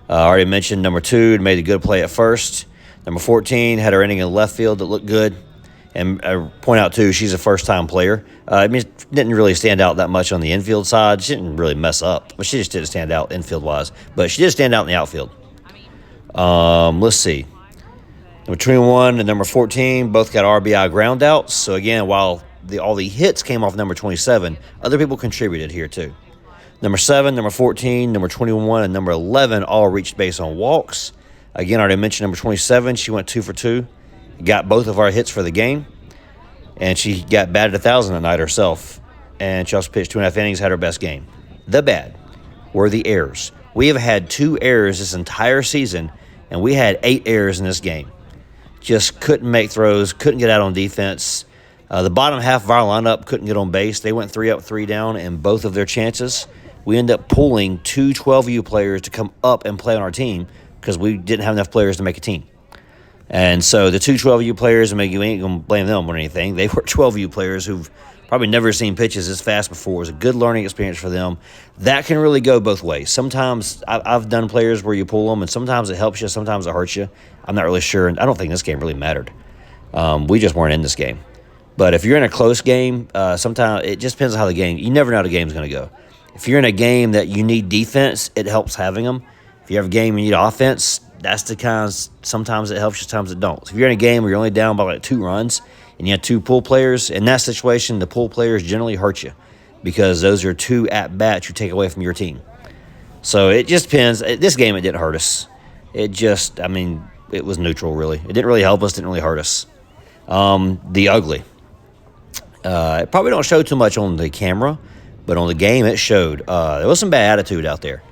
I already mentioned number 2, made a good play at first. Number 14 had her inning in left field that looked good. And I point out, too, she's a first-time player. Didn't really stand out that much on the infield side. She didn't really mess up, but she just didn't stand out infield-wise. But she did stand out in the outfield. Let's see. Number 21 and number 14 both got RBI ground outs. So, again, while all the hits came off number 27, other people contributed here, too. Number 7, number 14, number 21, and number 11 all reached base on walks. Again, I already mentioned number 27. She went 2 for 2. Got both of our hits for the game. And she got batted 1,000 that night herself. And she also pitched 2.5 innings, had her best game. The bad were the errors. We have had 2 errors this entire season, and we had 8 errors in this game. Just couldn't make throws, couldn't get out on defense. The bottom half of our lineup couldn't get on base. They went 3 up, 3 down in both of their chances. We ended up pulling 2 12U players to come up and play on our team because we didn't have enough players to make a team. And so the 2 12U players, you ain't going to blame them or anything. They were 12U players who've probably never seen pitches this fast before. It was a good learning experience for them. That can really go both ways. Sometimes I've done players where you pull them, and sometimes it helps you, sometimes it hurts you. I'm not really sure, and I don't think this game really mattered. We just weren't in this game. But if you're in a close game, sometimes it just depends on how the game – you never know how the game's going to go. If you're in a game that you need defense, it helps having them. If you have a game you need offense, that's the kind of – sometimes it helps you, sometimes it don't. So if you're in a game where you're only down by like 2 runs and you have 2 pull players, in that situation, the pull players generally hurt you because those are 2 at-bats you take away from your team. So it just depends. This game, it didn't hurt us. It just – it was neutral, really. It didn't really help us, didn't really hurt us. The ugly. It probably don't show too much on the camera, but on the game it showed. There was some bad attitude out there.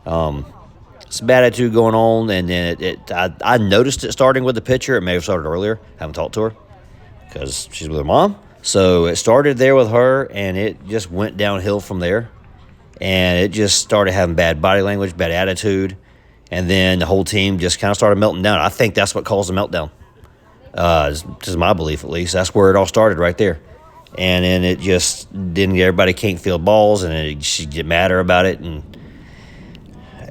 Some bad attitude going on, and then I noticed it starting with the pitcher. It may have started earlier. Haven't talked to her because she's with her mom. So it started there with her, and it just went downhill from there. And it just started having bad body language, bad attitude, and then the whole team just kind of started melting down. I think that's what caused the meltdown. This is my belief, at least. That's where it all started, right there. And then it just didn't get everybody can't field balls, and she get madder about it, and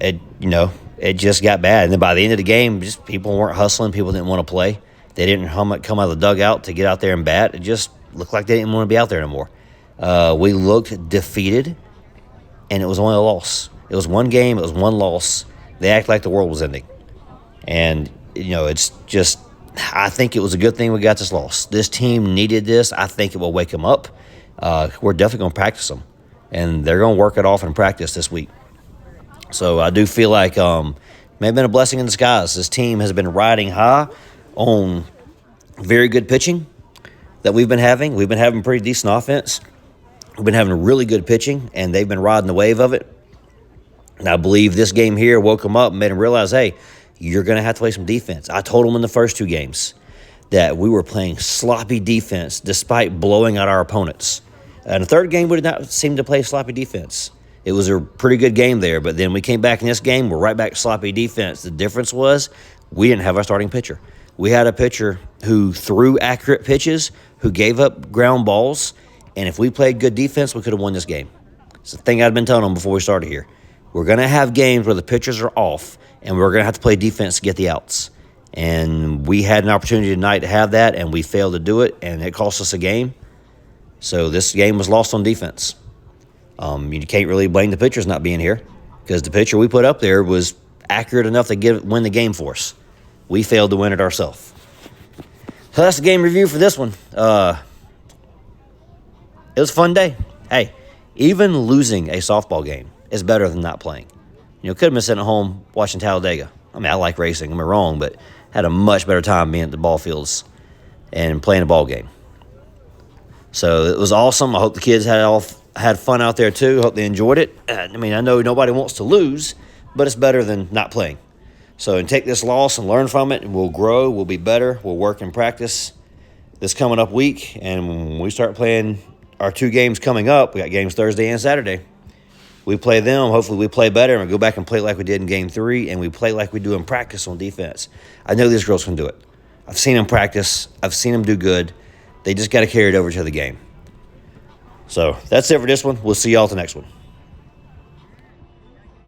it just got bad. And then by the end of the game, just people weren't hustling. People didn't want to play. They didn't come out of the dugout to get out there and bat. It just looked like they didn't want to be out there anymore. We looked defeated, and it was only a loss. It was one game. It was one loss. They act like the world was ending. And, it's just – I think it was a good thing we got this loss. This team needed this. I think it will wake them up. We're definitely going to practice them, and they're going to work it off in practice this week. So I do feel like may have been a blessing in disguise. This team has been riding high on very good pitching that we've been having. We've been having pretty decent offense. We've been having really good pitching, and they've been riding the wave of it. And I believe this game here woke them up and made them realize, hey, you're going to have to play some defense. I told them in the first 2 games that we were playing sloppy defense despite blowing out our opponents. And the third game, we did not seem to play sloppy defense. It was a pretty good game there, but then we came back in this game, we're right back to sloppy defense. The difference was we didn't have our starting pitcher. We had a pitcher who threw accurate pitches, who gave up ground balls, and if we played good defense, we could have won this game. It's the thing I'd been telling them before we started here. We're going to have games where the pitchers are off, and we're going to have to play defense to get the outs. And we had an opportunity tonight to have that, and we failed to do it, and it cost us a game. So this game was lost on defense. You can't really blame the pitchers not being here because the pitcher we put up there was accurate enough to win the game for us. We failed to win it ourselves. So that's the game review for this one. It was a fun day. Hey, even losing a softball game is better than not playing. Could have been sitting at home watching Talladega. I mean, I like racing, I'm wrong, but had a much better time being at the ball fields and playing a ball game. So it was awesome. I hope the kids had fun out there too. Hope they enjoyed it. I mean, I know nobody wants to lose, but it's better than not playing. So and take this loss and learn from it, and we'll grow. We'll be better. We'll work and practice this coming up week. And when we start playing our 2 games coming up, we got games Thursday and Saturday. We play them. Hopefully we play better, and we go back and play like we did in Game 3, and we play like we do in practice on defense. I know these girls can do it. I've seen them practice. I've seen them do good. They just got to carry it over to the game. So that's it for this one. We'll see y'all at the next one.